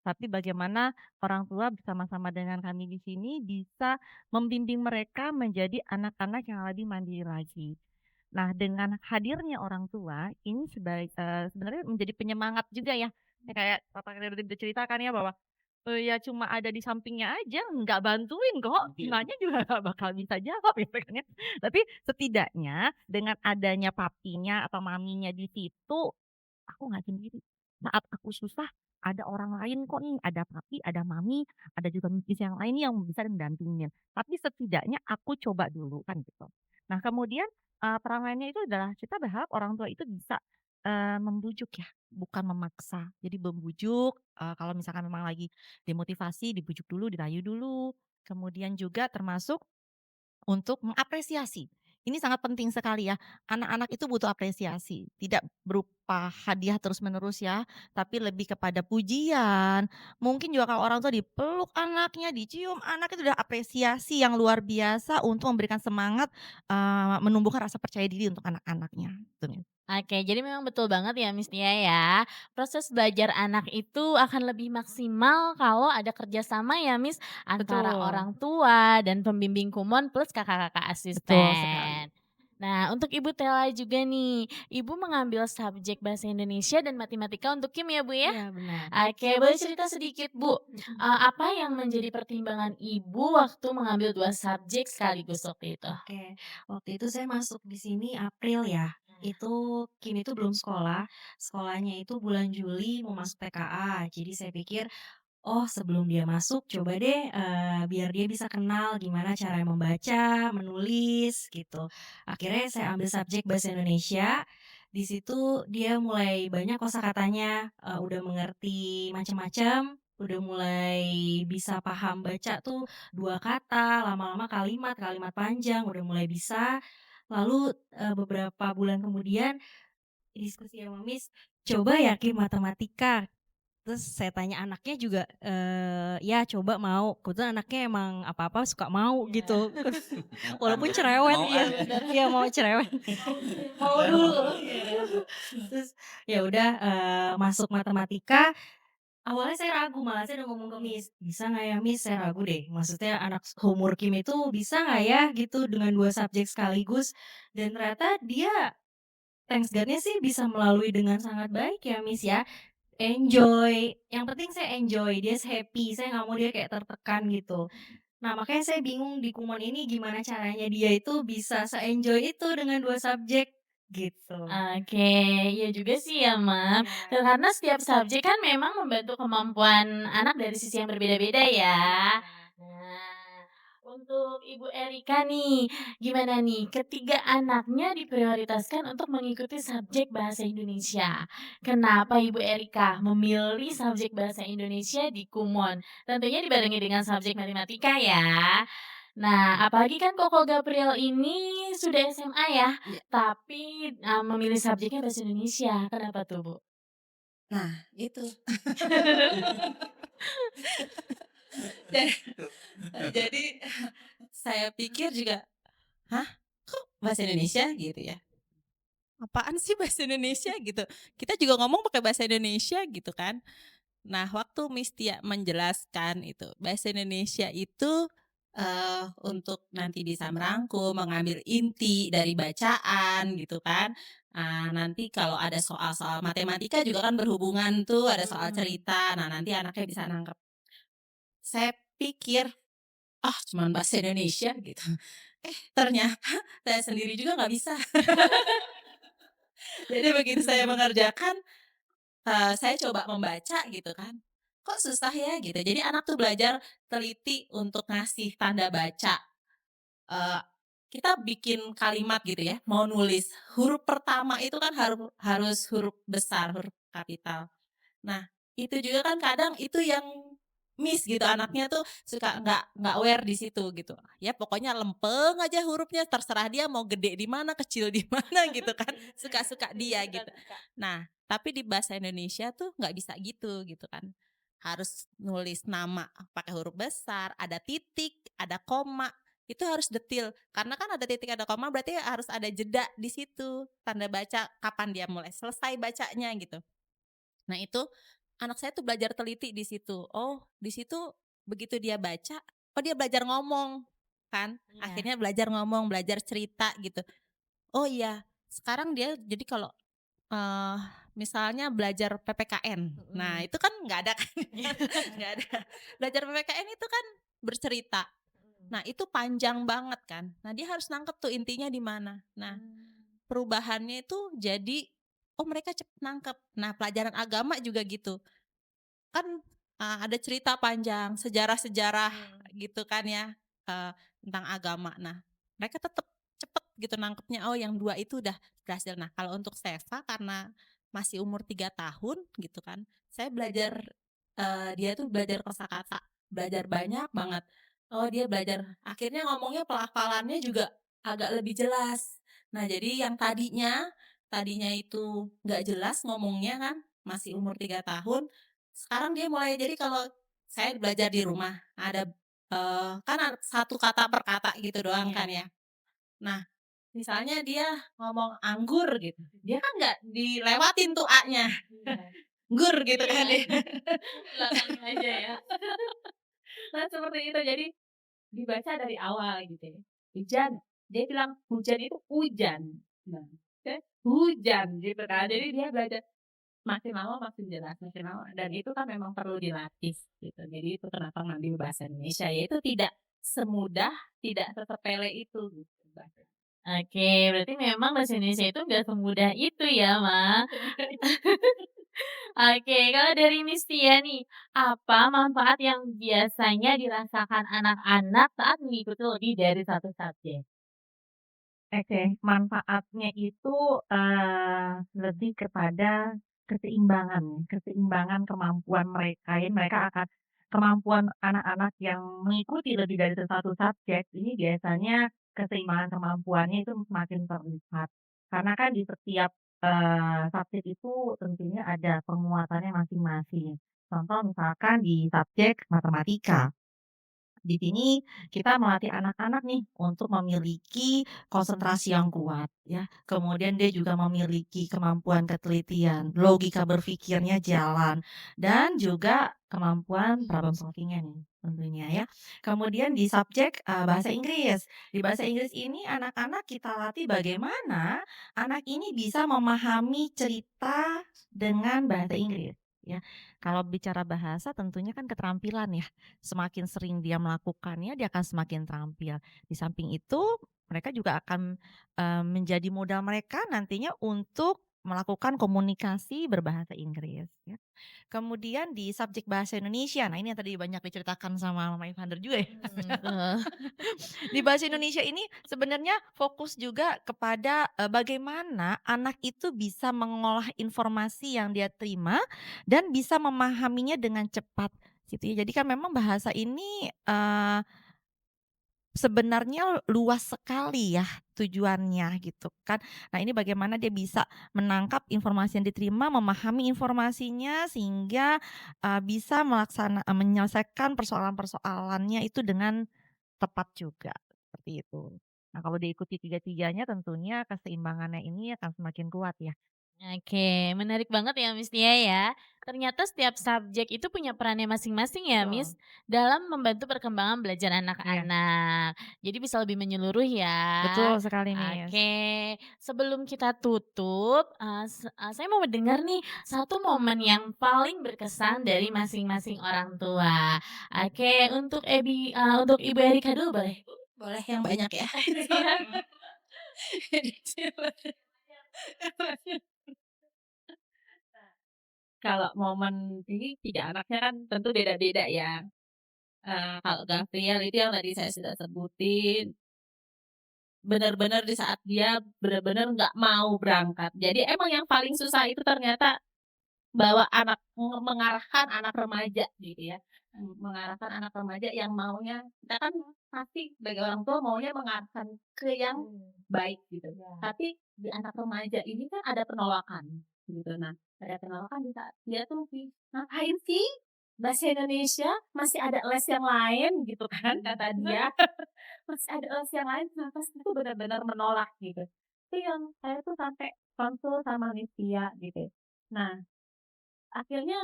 Speaker 3: Tapi bagaimana orang tua bersama-sama dengan kami di sini bisa membimbing mereka menjadi anak-anak yang lebih mandiri lagi. Nah, dengan hadirnya orang tua ini sebenarnya menjadi penyemangat juga ya. Ya kayak Papa tadi udah ceritakan ya bahwa, ya cuma ada di sampingnya aja, nggak bantuin kok, nanya juga nggak bakal bisa jawab gitu kan ya. Tapi setidaknya dengan adanya papinya atau maminya di situ, aku nggak sendiri. Saat aku susah, ada orang lain kok nih, ada papi, ada mami, ada juga miss yang lain yang bisa mendampingin. Tapi setidaknya aku coba dulu kan gitu. Nah kemudian, peran lainnya itu adalah kita berharap orang tua itu bisa, membujuk ya, bukan memaksa. Jadi membujuk, kalau misalkan memang lagi demotivasi, dibujuk dulu, dirayu dulu. Kemudian juga termasuk untuk mengapresiasi. ini sangat penting sekali ya, anak-anak itu butuh apresiasi, tidak berupa hadiah terus-menerus ya, tapi lebih kepada pujian, mungkin juga kalau orang tua dipeluk anaknya, dicium anak, itu udah apresiasi yang luar biasa untuk memberikan semangat, menumbuhkan rasa percaya diri untuk anak-anaknya, gitu, Miss.
Speaker 1: Oke, jadi memang betul banget ya Miss Tia ya. Proses belajar anak itu akan lebih maksimal kalau ada kerjasama ya Miss antara
Speaker 3: Betul,
Speaker 1: orang tua dan pembimbing kumon plus kakak-kakak
Speaker 3: betul sekali.
Speaker 1: asisten. Nah, untuk Ibu Tela juga nih, Ibu mengambil subjek bahasa Indonesia dan matematika untuk Kim ya Bu ya?
Speaker 4: Iya benar.
Speaker 1: Oke, boleh cerita sedikit Bu, apa yang menjadi pertimbangan Ibu waktu mengambil dua subjek sekaligus waktu itu?
Speaker 4: Oke, waktu itu saya masuk di sini April ya. Itu Kim itu belum sekolah, sekolahnya itu bulan Juli mau masuk TKA. Jadi saya pikir, oh sebelum dia masuk coba deh biar dia bisa kenal gimana cara membaca, menulis gitu. Akhirnya saya ambil subjek bahasa Indonesia. Di situ dia mulai banyak kosakatanya, udah mengerti macam-macam, udah mulai bisa paham baca tuh 2 kata, lama-lama kalimat, kalimat panjang udah mulai bisa. Lalu, beberapa bulan kemudian diskusi sama Miss, "Coba ya Kim matematika." Terus saya tanya anaknya juga, ya coba mau, kebetulan anaknya emang apa-apa suka mau gitu, walaupun cerewet
Speaker 2: Mau
Speaker 4: iya
Speaker 2: aja.
Speaker 4: bener, iya mau cerewet, mau dulu. Terus ya udah, masuk matematika, awalnya saya ragu, malah saya udah ngomong ke Miss, "Bisa nggak ya Miss, saya ragu deh, maksudnya anak seumur Kim itu bisa nggak ya gitu dengan 2 subjek sekaligus?" Dan ternyata dia thanks God-nya sih bisa melalui dengan sangat baik ya Miss ya. Enjoy, yang penting saya enjoy, dia happy, saya nggak mau dia kayak tertekan gitu. Nah, makanya saya bingung di Kumon ini gimana caranya dia itu bisa se-enjoy itu dengan 2 subjek, gitu.
Speaker 1: Oke, iya juga sih ya, Mak.
Speaker 4: Iya.
Speaker 1: Karena setiap subjek kan memang membantu kemampuan anak dari sisi yang berbeda-beda ya. Nah, untuk Ibu Erika nih, gimana nih ketiga anaknya diprioritaskan untuk mengikuti subjek bahasa Indonesia. Kenapa Ibu Erika memilih subjek bahasa Indonesia di Kumon? Tentunya dibarengi dengan subjek matematika ya. Nah, apalagi kan Koko Gabriel ini sudah SMA ya,
Speaker 5: Iya.
Speaker 1: tapi, memilih subjeknya bahasa Indonesia. Kenapa tuh, Bu?
Speaker 5: Nah, itu. Ja- Jadi saya pikir juga, hah? Kok bahasa Indonesia gitu ya? Apaan sih bahasa Indonesia gitu? Kita juga ngomong pakai bahasa Indonesia gitu kan. Nah, waktu Miss Tia menjelaskan itu, bahasa Indonesia itu untuk nanti bisa merangkum, mengambil inti dari bacaan gitu kan. Nanti kalau ada soal-soal matematika juga kan berhubungan tuh, ada soal cerita. Nah, nanti anaknya bisa nangkep. Saya pikir, ah cuman bahasa Indonesia gitu. Ternyata saya sendiri juga nggak bisa. Jadi begitu saya mengerjakan, saya coba membaca gitu kan, kok susah ya gitu. Jadi anak tuh belajar teliti untuk ngasih tanda baca. Eee, kita bikin kalimat gitu ya, mau nulis, huruf pertama itu kan harus huruf besar, huruf kapital. Nah, itu juga kan kadang itu yang miss gitu, anaknya tuh suka nggak aware di situ gitu. Ya pokoknya lempeng aja hurufnya, terserah dia mau gede di mana, kecil di mana gitu kan, suka-suka dia gitu. Nah, tapi di bahasa Indonesia tuh nggak bisa gitu kan. Harus nulis nama pakai huruf besar, ada titik, ada koma, itu harus detil. Karena kan ada titik, ada koma berarti harus ada jeda di situ, tanda baca kapan dia mulai selesai bacanya gitu. Nah itu, anak saya tuh belajar teliti di situ. Oh, di situ begitu dia baca, oh dia belajar ngomong, kan.
Speaker 1: Iya.
Speaker 5: Akhirnya belajar ngomong, belajar cerita gitu. Oh iya, sekarang dia jadi kalau, eee, misalnya belajar PPKN, nah
Speaker 1: Mhm.
Speaker 5: itu kan nggak ada kan, nggak ada. Belajar PPKN itu kan bercerita. Nah itu panjang banget kan. Nah dia harus nangkep tuh intinya di mana. Nah perubahannya itu jadi, oh mereka cepet nangkep. Nah pelajaran agama juga gitu. Kan, ada cerita panjang, sejarah-sejarah gitu kan ya, eee, tentang agama. Nah, mereka tetap cepet gitu nangkepnya, oh yang 2 itu udah berhasil. Nah, kalau untuk Seva karena masih umur 3 tahun gitu kan, saya belajar, dia tuh belajar kosakata, belajar banyak banget. Oh dia belajar akhirnya ngomongnya pelafalannya juga agak lebih jelas. Nah, jadi yang tadinya itu nggak jelas ngomongnya kan, masih umur 3 tahun, sekarang dia mulai jadi kalau saya belajar di rumah ada, kan satu kata per kata gitu doang
Speaker 1: Iya.
Speaker 5: kan ya. Nah, misalnya dia ngomong anggur gitu, dia kan nggak dilewatin tuh A-nya,
Speaker 1: Iya.
Speaker 5: "nggur" gitu kan
Speaker 1: Iya.
Speaker 5: dia.
Speaker 1: Belakangnya aja ya.
Speaker 5: Nah, seperti itu. Jadi dibaca dari awal gitu ya. Hujan, dia bilang hujan itu hujan. Nah, saya hujan gitu kan. Jadi dia belajar makin lama makin jelas, makin lama dan itu kan memang perlu dilatih gitu. Jadi itu kenapa ngambil bahasa Indonesia ya itu tidak semudah, tidak sesepele itu gitu bahasa.
Speaker 1: Oke, berarti memang bahasa Indonesia itu nggak semudah itu ya, Ma. Oke, kalau dari Miss Tia nih, apa manfaat yang biasanya dirasakan anak-anak saat mengikuti lebih dari satu subjek?
Speaker 3: Oke, manfaatnya itu, lebih kepada keseimbangan kemampuan mereka ya, kemampuan anak-anak yang mengikuti lebih dari satu subjek ini biasanya keseimbangan kemampuannya itu semakin terlihat. Karena kan di setiap, subjek itu tentunya ada penguatannya masing-masing. Contoh misalkan di subjek matematika. Di sini kita melatih anak-anak nih untuk memiliki konsentrasi yang kuat ya. Kemudian dia juga memiliki kemampuan ketelitian, logika berpikirnya jalan dan juga kemampuan problem solving-nya nih tentunya ya. Kemudian di subjek bahasa Inggris. Di bahasa Inggris ini anak-anak kita latih bagaimana anak ini bisa memahami cerita dengan bahasa Inggris ya. Kalau bicara bahasa tentunya kan keterampilan ya. Semakin sering dia melakukannya, dia akan semakin terampil. Di samping itu, mereka juga akan, menjadi modal mereka nantinya untuk melakukan komunikasi berbahasa Inggris, ya. Kemudian di subjek bahasa Indonesia, nah ini yang tadi banyak diceritakan sama Mama Ivander juga ya.
Speaker 1: Betul.
Speaker 3: Di bahasa Indonesia ini sebenarnya fokus juga kepada, bagaimana anak itu bisa mengolah informasi yang dia terima dan bisa memahaminya dengan cepat, gitu ya. Jadi kan memang bahasa ini, sebenarnya luas sekali ya tujuannya gitu kan. Nah ini bagaimana dia bisa menangkap informasi yang diterima, memahami informasinya sehingga, bisa menyelesaikan persoalan-persoalannya itu dengan tepat juga, seperti itu. Nah kalau diikuti tiga-tiganya tentunya keseimbangannya ini akan semakin kuat ya.
Speaker 1: Oke, menarik banget ya Miss Tia ya. Ternyata setiap subjek itu punya perannya masing-masing ya Miss,
Speaker 3: Betul.
Speaker 1: dalam membantu perkembangan belajar
Speaker 3: Iya,
Speaker 1: anak-anak. Jadi bisa lebih menyeluruh ya.
Speaker 3: betul sekali Miss.
Speaker 1: Oke, sebelum kita tutup, saya mau mendengar nih satu momen yang paling berkesan dari masing-masing orang tua. Oke, untuk Ibu Erika dulu boleh?
Speaker 5: Boleh yang banyak ya. Kalau momen ini 3 anaknya kan tentu beda-beda ya. Kalau Gavriel itu yang tadi saya sudah sebutin, benar-benar di saat dia benar-benar nggak mau berangkat. Jadi emang yang paling susah itu ternyata mengarahkan anak remaja gitu ya, mengarahkan anak remaja yang maunya kita kan pasti sebagai orang tua maunya mengarahkan ke yang baik gitu. Tapi di anak remaja ini kan ada penolakan gitu. Nah, ada penolakan di saat dia tuh "Ngapain sih bahasa Indonesia? Masih ada les yang lain," gitu kan kata dia. "Masih ada les yang lain." Kenapa sih itu benar-benar menolak gitu. Itu yang saya tuh sampai konsul sama Nivia gitu. Nah, akhirnya,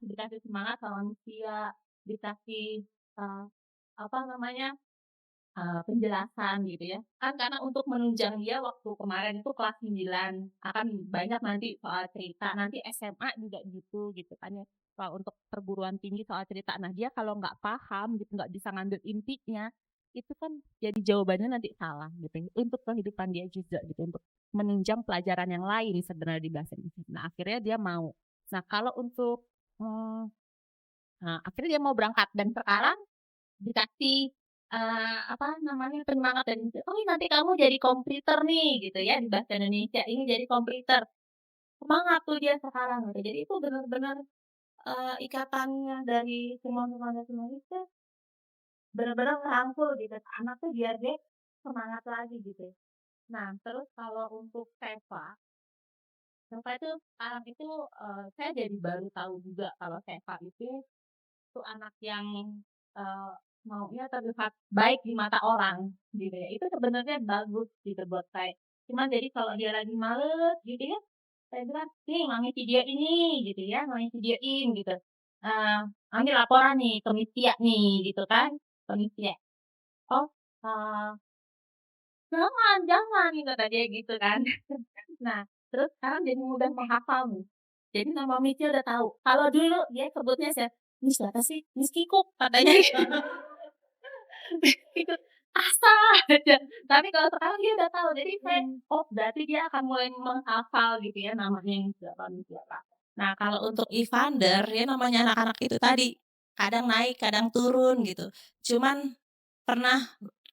Speaker 5: dikasih semangat sama manusia, dikasih, apa namanya, penjelasan gitu ya. Kan karena untuk menunjang dia waktu kemarin itu kelas 9 akan banyak nanti soal cerita, nanti SMA juga gitu kan ya, soal untuk perguruan tinggi soal cerita. Nah dia kalau nggak paham gitu, nggak bisa ngambil intinya, itu kan jadi jawabannya nanti salah gitu, untuk kehidupan dia juga gitu, untuk menunjang pelajaran yang lain sebenarnya di bahasa Inggris. Nah akhirnya dia mau. Nah kalau untuk, mmm, akhirnya dia mau berangkat dan sekarang dikasih, apa namanya, penyemangat dan "Oh nanti kamu jadi komputer nih," gitu ya, di bahasa Indonesia, "ini jadi komputer." Semangat tuh dia sekarang gitu. Jadi itu benar-benar, ikatannya dari semua itu benar-benar merangkul gitu, anak tuh biar dia
Speaker 6: semangat lagi gitu. Nah, terus kalau untuk Seva itu sekarang itu, saya jadi baru tahu juga kalau Seva itu anak yang, eee, maunya terlihat baik di mata orang gitu ya. Itu sebenarnya bagus gitu buat saya. Cuman jadi kalau dia lagi males gitu ya, saya bilang, "Nih mami video ini," gitu ya, mami videoin gitu. Eee, "Mami laporan nih ke Mistia nih," gitu kan, ke Mistia. "Oh, eee, jangan jangan," kata dia gitu kan. Nah, terus sekarang jadi mudah menghafal nih. Jadi nama Mistia udah tahu. Kalau dulu dia sebutnya "Miss siapa sih? Miss Kikuk," katanya gitu. Ikut asal aja. Tapi kalau sekarang dia udah tahu. Jadi saya, oh berarti dia akan mulai menghafal gitu ya namanya yang siapa.
Speaker 5: Nah, kalau untuk Evander ya namanya anak-anak itu tadi kadang naik, kadang turun gitu. Cuman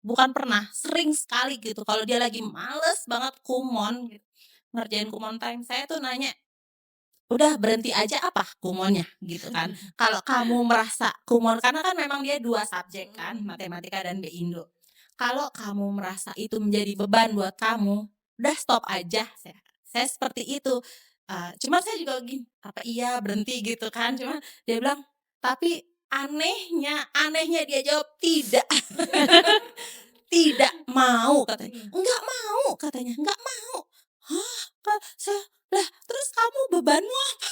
Speaker 5: bukan pernah, sering sekali gitu kalau dia lagi males banget kumon gitu, ngerjain kumon time, saya tuh nanya, "Udah berhenti aja apa kumonnya?" Gitu kan. Kalau kamu merasa kumon karena kan memang dia 2 subjek kan, matematika dan B-Indo. Kalau kamu merasa itu menjadi beban buat kamu, udah stop aja, saya seperti itu. Cuma saya juga gini, "Apa iya berhenti?" Gitu kan. Cuma dia bilang, "Tapi anehnya dia jawab, 'Tidak.' Tidak mau," katanya. "Enggak mau," katanya, "enggak mau." "Hah?" Saya, "Lah terus kamu bebanmu apa?"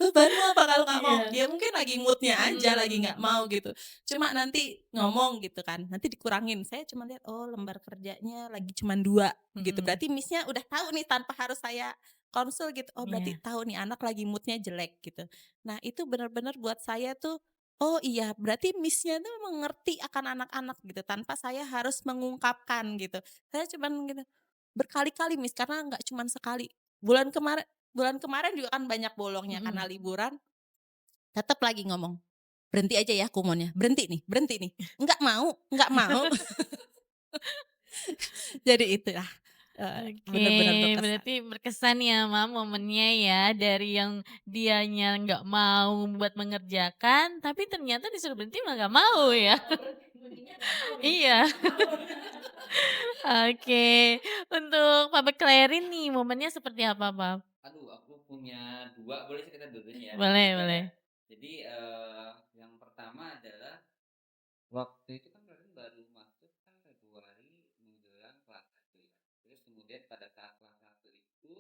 Speaker 5: "Bebanmu apa kalau nggak mau?"
Speaker 1: Iya.
Speaker 5: Dia mungkin lagi mood-nya aja, lagi nggak mau gitu. Cuma nanti ngomong gitu kan, nanti dikurangin. Saya cuma lihat, oh lembar kerjanya lagi cuma 2 gitu. Berarti Miss-nya udah tahu nih tanpa harus saya konsul gitu. Oh berarti
Speaker 1: Iya.
Speaker 5: tahu nih anak lagi mood-nya jelek gitu. Nah itu benar-benar buat saya tuh, oh iya berarti Miss-nya tuh memang ngerti akan anak-anak gitu tanpa saya harus mengungkapkan gitu. Saya cuman gitu, berkali-kali Miss karena nggak cuman sekali. Bulan kemarin juga kan banyak bolongnya karena
Speaker 1: Mhm.
Speaker 5: liburan, tetap lagi ngomong, "Berhenti aja ya kumonnya, berhenti nih, nggak mau." Jadi itulah,
Speaker 1: Oke,
Speaker 5: bener-bener berkesan.
Speaker 1: berarti berkesan ya Mam momennya ya dari yang dianya nggak mau buat mengerjakan, tapi ternyata disuruh berhenti mah nggak mau ya. Iya. Oke, untuk Papa Clarin nih momennya seperti apa, Pap?
Speaker 2: Aduh, aku punya 2, boleh cerita dua-duanya ya?
Speaker 1: Boleh
Speaker 2: Boleh
Speaker 1: boleh.
Speaker 2: ya? Jadi, yang pertama adalah waktu itu kan Raden baru masuk kan Februari menjelang kelas 1 ya. Terus kemudian pada saat kelas 1 itu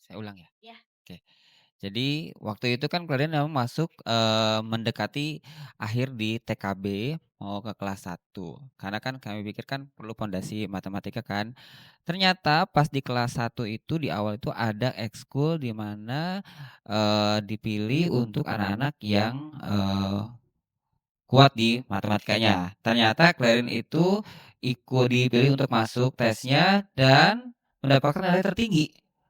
Speaker 2: saya ulang ya?
Speaker 1: Ya.
Speaker 2: Oke. Jadi waktu itu kan kalian memang masuk, mendekati akhir di TKB mau ke kelas 1. Karena kan kami pikir kan perlu pondasi matematika kan. Ternyata pas di kelas 1 itu di awal itu ada ekskul di mana, dipilih untuk anak-anak yang, kuat di matematikanya. Ternyata Clarin itu dipilih untuk masuk tesnya dan mendapatkan nilai tertinggi.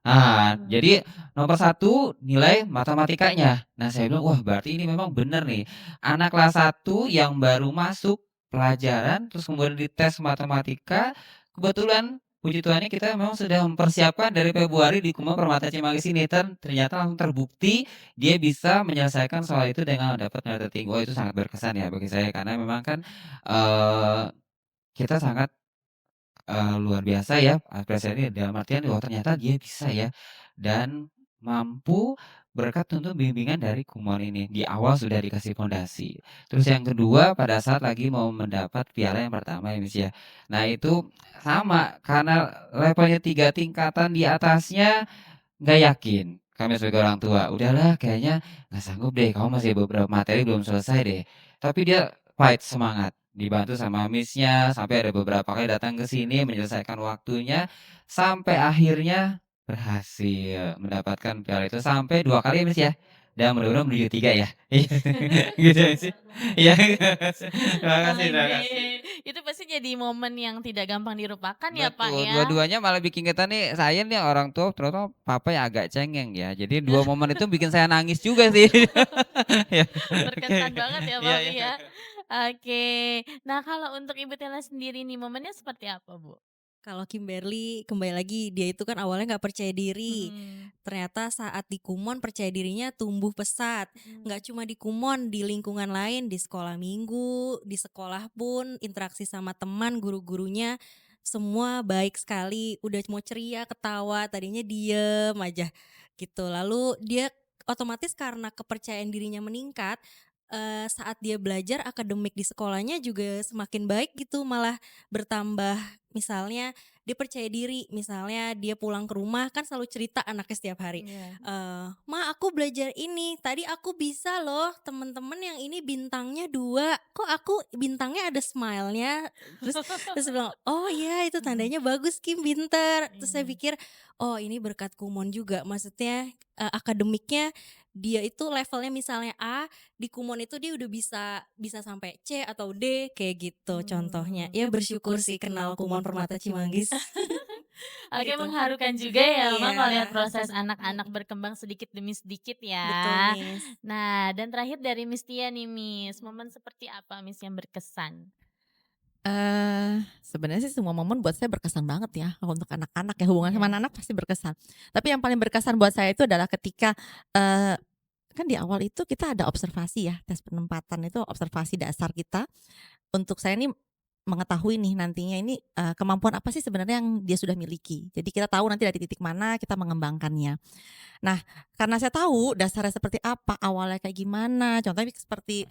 Speaker 2: Nah, jadi nomor 1 nilai matematikanya. Nah, saya bilang, "Wah, berarti ini memang benar nih, anak kelas 1 yang baru masuk pelajaran, terus kemudian dites matematika, kebetulan puji Tuhannya kita memang sudah mempersiapkan dari Februari di Kumon Permata Cimanggis ini, ternyata langsung terbukti dia bisa menyelesaikan soal itu dengan mendapat nilai tertinggi." Wah, itu sangat berkesan ya bagi saya karena memang kan, eee, kita sangat, luar biasa ya apresiasi dalam artian, wah ternyata dia bisa ya dan mampu berkat tentu bimbingan dari Kumon ini. Di awal sudah dikasih pondasi. Terus yang kedua pada saat lagi mau mendapat piala yang pertama ya, Miss, ya. Nah itu sama karena levelnya 3 tingkatan di atasnya. Nggak yakin, kami sebagai orang tua, "Udahlah kayaknya nggak sanggup deh, kamu masih beberapa materi belum selesai deh." Tapi dia fight semangat, dibantu sama Miss-nya, sampai ada beberapa kali datang ke sini menyelesaikan waktunya, sampai akhirnya berhasil mendapatkan piala itu sampai 2 kali ya, Miss, ya? Dan mudah-mudahan menuju 3 ya. Iya, gitu ya, sih. Iya, terima kasih terima
Speaker 1: Oke,
Speaker 2: kasih.
Speaker 1: itu pasti jadi momen yang tidak gampang dilupakan ya, Pak,
Speaker 2: Betul,
Speaker 1: ya?
Speaker 2: dua-duanya malah bikin kita nih saya nih orang tua terutama papa yang agak cengeng ya. Jadi 2 momen itu bikin saya nangis juga sih. Ya, oke
Speaker 1: Berkesan
Speaker 2: oke.
Speaker 1: banget ya,
Speaker 2: Iya
Speaker 1: Pap,
Speaker 2: iya.
Speaker 1: ya? Oke. Nah, kalau untuk Ibu Tela sendiri nih, momennya seperti apa, Bu?
Speaker 4: Kalau Kimberly kembali lagi dia itu kan awalnya nggak percaya diri,
Speaker 1: Mhm.
Speaker 4: ternyata saat di Kumon percaya dirinya tumbuh pesat. Nggak cuma di Kumon, di lingkungan lain, di sekolah minggu, di sekolah pun interaksi sama teman, guru-gurunya semua baik sekali, udah mau ceria, ketawa, tadinya diem aja gitu. Lalu dia otomatis karena kepercayaan dirinya meningkat, saat dia belajar akademik di sekolahnya juga semakin baik gitu, malah bertambah. Misalnya dia percaya diri, misalnya dia pulang ke rumah kan selalu cerita anaknya setiap hari,
Speaker 1: Iya.
Speaker 4: "Ma, aku belajar ini, tadi aku bisa loh, temen-temen yang ini bintangnya 2, kok aku bintangnya ada smile-nya?" Terus dia bilang, "Oh ya itu tandanya bagus Kim, pinter." Terus saya
Speaker 1: Iya.
Speaker 4: pikir, oh ini berkat Kumon juga, maksudnya akademiknya dia itu levelnya misalnya A, di Kumon itu dia udah bisa sampai C atau D kayak gitu contohnya. Ya bersyukur sih kenal Kumon Permata Cimanggis.
Speaker 1: Oke,
Speaker 4: Gitu.
Speaker 1: mengharukan juga ya Mama
Speaker 4: Iya.
Speaker 1: kalau lihat proses anak-anak berkembang sedikit demi sedikit
Speaker 4: Betul,
Speaker 1: ya.
Speaker 4: Miss.
Speaker 1: Nah, dan terakhir dari Miss Tia nih Miss, momen seperti apa Miss yang berkesan?
Speaker 3: Sebenarnya sih semua momen buat saya berkesan banget ya, kalau untuk anak-anak ya, hubungan sama
Speaker 1: Iya.
Speaker 3: anak-anak pasti berkesan. Tapi yang paling berkesan buat saya itu adalah ketika, eee, kan di awal itu kita ada observasi ya, tes penempatan itu observasi dasar kita, untuk saya nih mengetahui nih nantinya ini, kemampuan apa sih sebenarnya yang dia sudah miliki. Jadi kita tahu nanti dari titik mana kita mengembangkannya. Nah, karena saya tahu dasarnya seperti apa, awalnya kayak gimana, contohnya seperti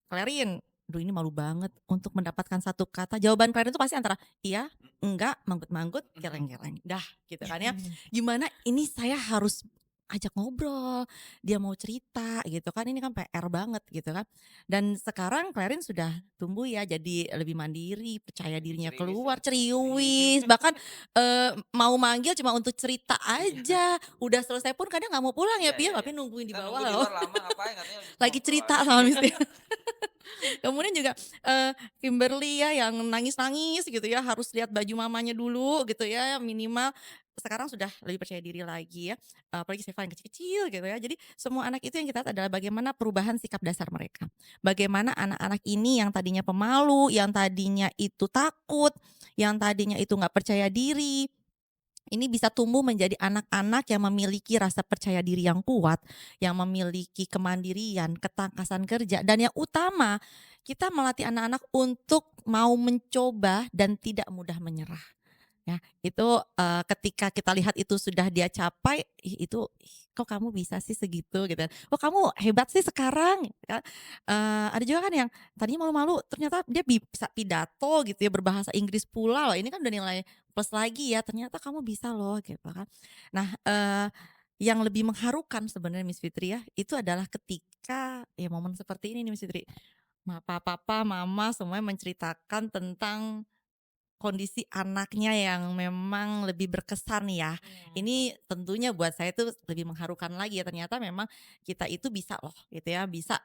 Speaker 3: Clarin, aduh ini malu banget untuk mendapatkan satu kata, jawaban Clarin itu pasti antara iya, enggak, manggut-manggut, geleng-geleng, dah gitu kan ya. Gimana ini saya harus ajak ngobrol, dia mau cerita gitu kan, ini kan PR banget gitu kan. Dan sekarang Clarin sudah tumbuh ya, jadi lebih mandiri, percaya dirinya
Speaker 2: Ceriwis
Speaker 3: keluar,
Speaker 2: ya?
Speaker 3: ceriwis, bahkan mau manggil cuma untuk cerita aja. Udah selesai pun kadang nggak mau pulang ya,
Speaker 2: Iya,
Speaker 3: Pia,
Speaker 2: iya,
Speaker 3: tapi
Speaker 2: iya.
Speaker 3: nungguin di
Speaker 2: Kita
Speaker 3: bawah
Speaker 2: nunggu di
Speaker 3: loh.
Speaker 2: luar lama ngapain katanya
Speaker 3: Lagi
Speaker 2: ngobrol
Speaker 3: cerita
Speaker 2: aja.
Speaker 3: sama Miss Tia. Kemudian juga Kimberly ya yang nangis-nangis gitu ya, harus lihat baju mamanya dulu gitu ya, minimal sekarang sudah lebih percaya diri lagi ya, apalagi Seva yang kecil-kecil gitu ya. Jadi semua anak itu yang kita lihat adalah bagaimana perubahan sikap dasar mereka. Bagaimana anak-anak ini yang tadinya pemalu, yang tadinya itu takut, yang tadinya itu nggak percaya diri, ini bisa tumbuh menjadi anak-anak yang memiliki rasa percaya diri yang kuat, yang memiliki kemandirian, ketangkasan kerja, dan yang utama kita melatih anak-anak untuk mau mencoba dan tidak mudah menyerah. Ya, itu ketika kita lihat itu sudah dia capai, ih itu kok kamu bisa sih segitu gitu kan. Kok kamu hebat sih sekarang gitu kan. Ada juga kan yang tadinya malu-malu ternyata dia bisa pidato gitu ya, berbahasa Inggris pula loh. Ini kan udah nilai plus lagi ya, ternyata kamu bisa loh gitu kan. Nah, yang lebih mengharukan sebenarnya Miss Fitri ya, itu adalah ketika ya momen seperti ini nih Miss Fitri. Papa, mama semuanya menceritakan tentang kondisi anaknya yang memang lebih berkesan ya. Ini tentunya buat saya itu lebih mengharukan lagi ya, ternyata memang kita itu bisa loh gitu ya, bisa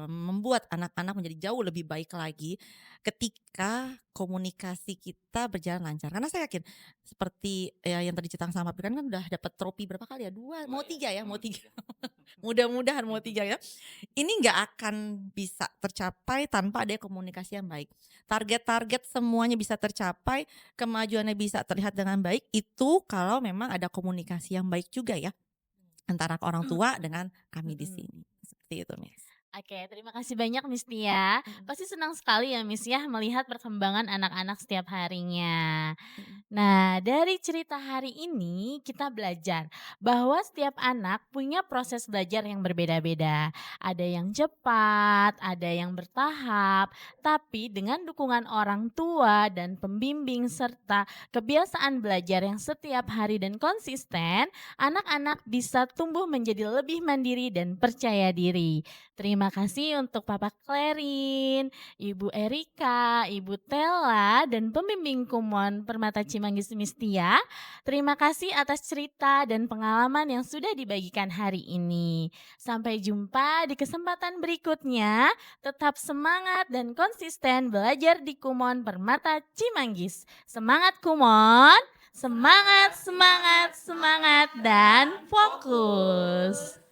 Speaker 3: membuat anak-anak menjadi jauh lebih baik lagi ketika komunikasi kita berjalan lancar. Karena saya yakin seperti ya yang tadi Citang sama Piran kan udah dapat trofi berapa kali ya? 2, mau 3 ya, mau 3. Mudah-mudahan mau 3 ya. Ini nggak akan bisa tercapai tanpa ada komunikasi yang baik. Target-target semuanya bisa tercapai, kemajuannya bisa terlihat dengan baik, itu kalau memang ada komunikasi yang baik juga ya, antara orang tua dengan kami di sini. Seperti itu, Miss.
Speaker 1: Oke, terima kasih banyak Miss Tia. Pasti senang sekali ya Miss ya melihat perkembangan anak-anak setiap harinya. Nah, dari cerita hari ini kita belajar bahwa setiap anak punya proses belajar yang berbeda-beda. Ada yang cepat, ada yang bertahap, tapi dengan dukungan orang tua dan pembimbing serta kebiasaan belajar yang setiap hari dan konsisten, anak-anak bisa tumbuh menjadi lebih mandiri dan percaya diri. Terima kasih untuk Papa Clarin, Ibu Erika, Ibu Tella, dan pembimbing Kumon Permata Cimanggis Miss Tia. Terima kasih atas cerita dan pengalaman yang sudah dibagikan hari ini. Sampai jumpa di kesempatan berikutnya. Tetap semangat dan konsisten belajar di Kumon Permata Cimanggis. Semangat Kumon, semangat, semangat, semangat, dan fokus.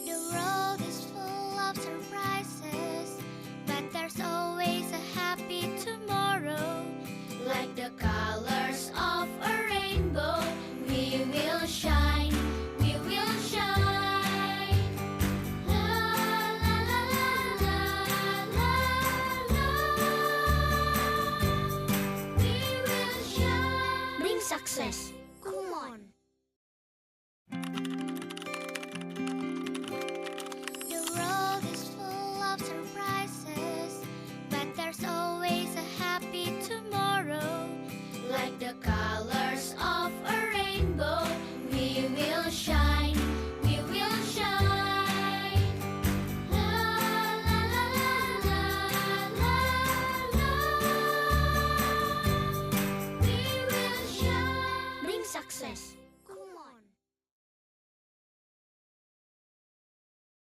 Speaker 7: The world is full of surprises, but there's always a happy tomorrow, like the colors of a rainbow. on. The world is full of surprises, but there's always a happy tomorrow. Like the colors of a rainbow, we will shine, we will shine. La la la la la la la. We will shine. Bring success.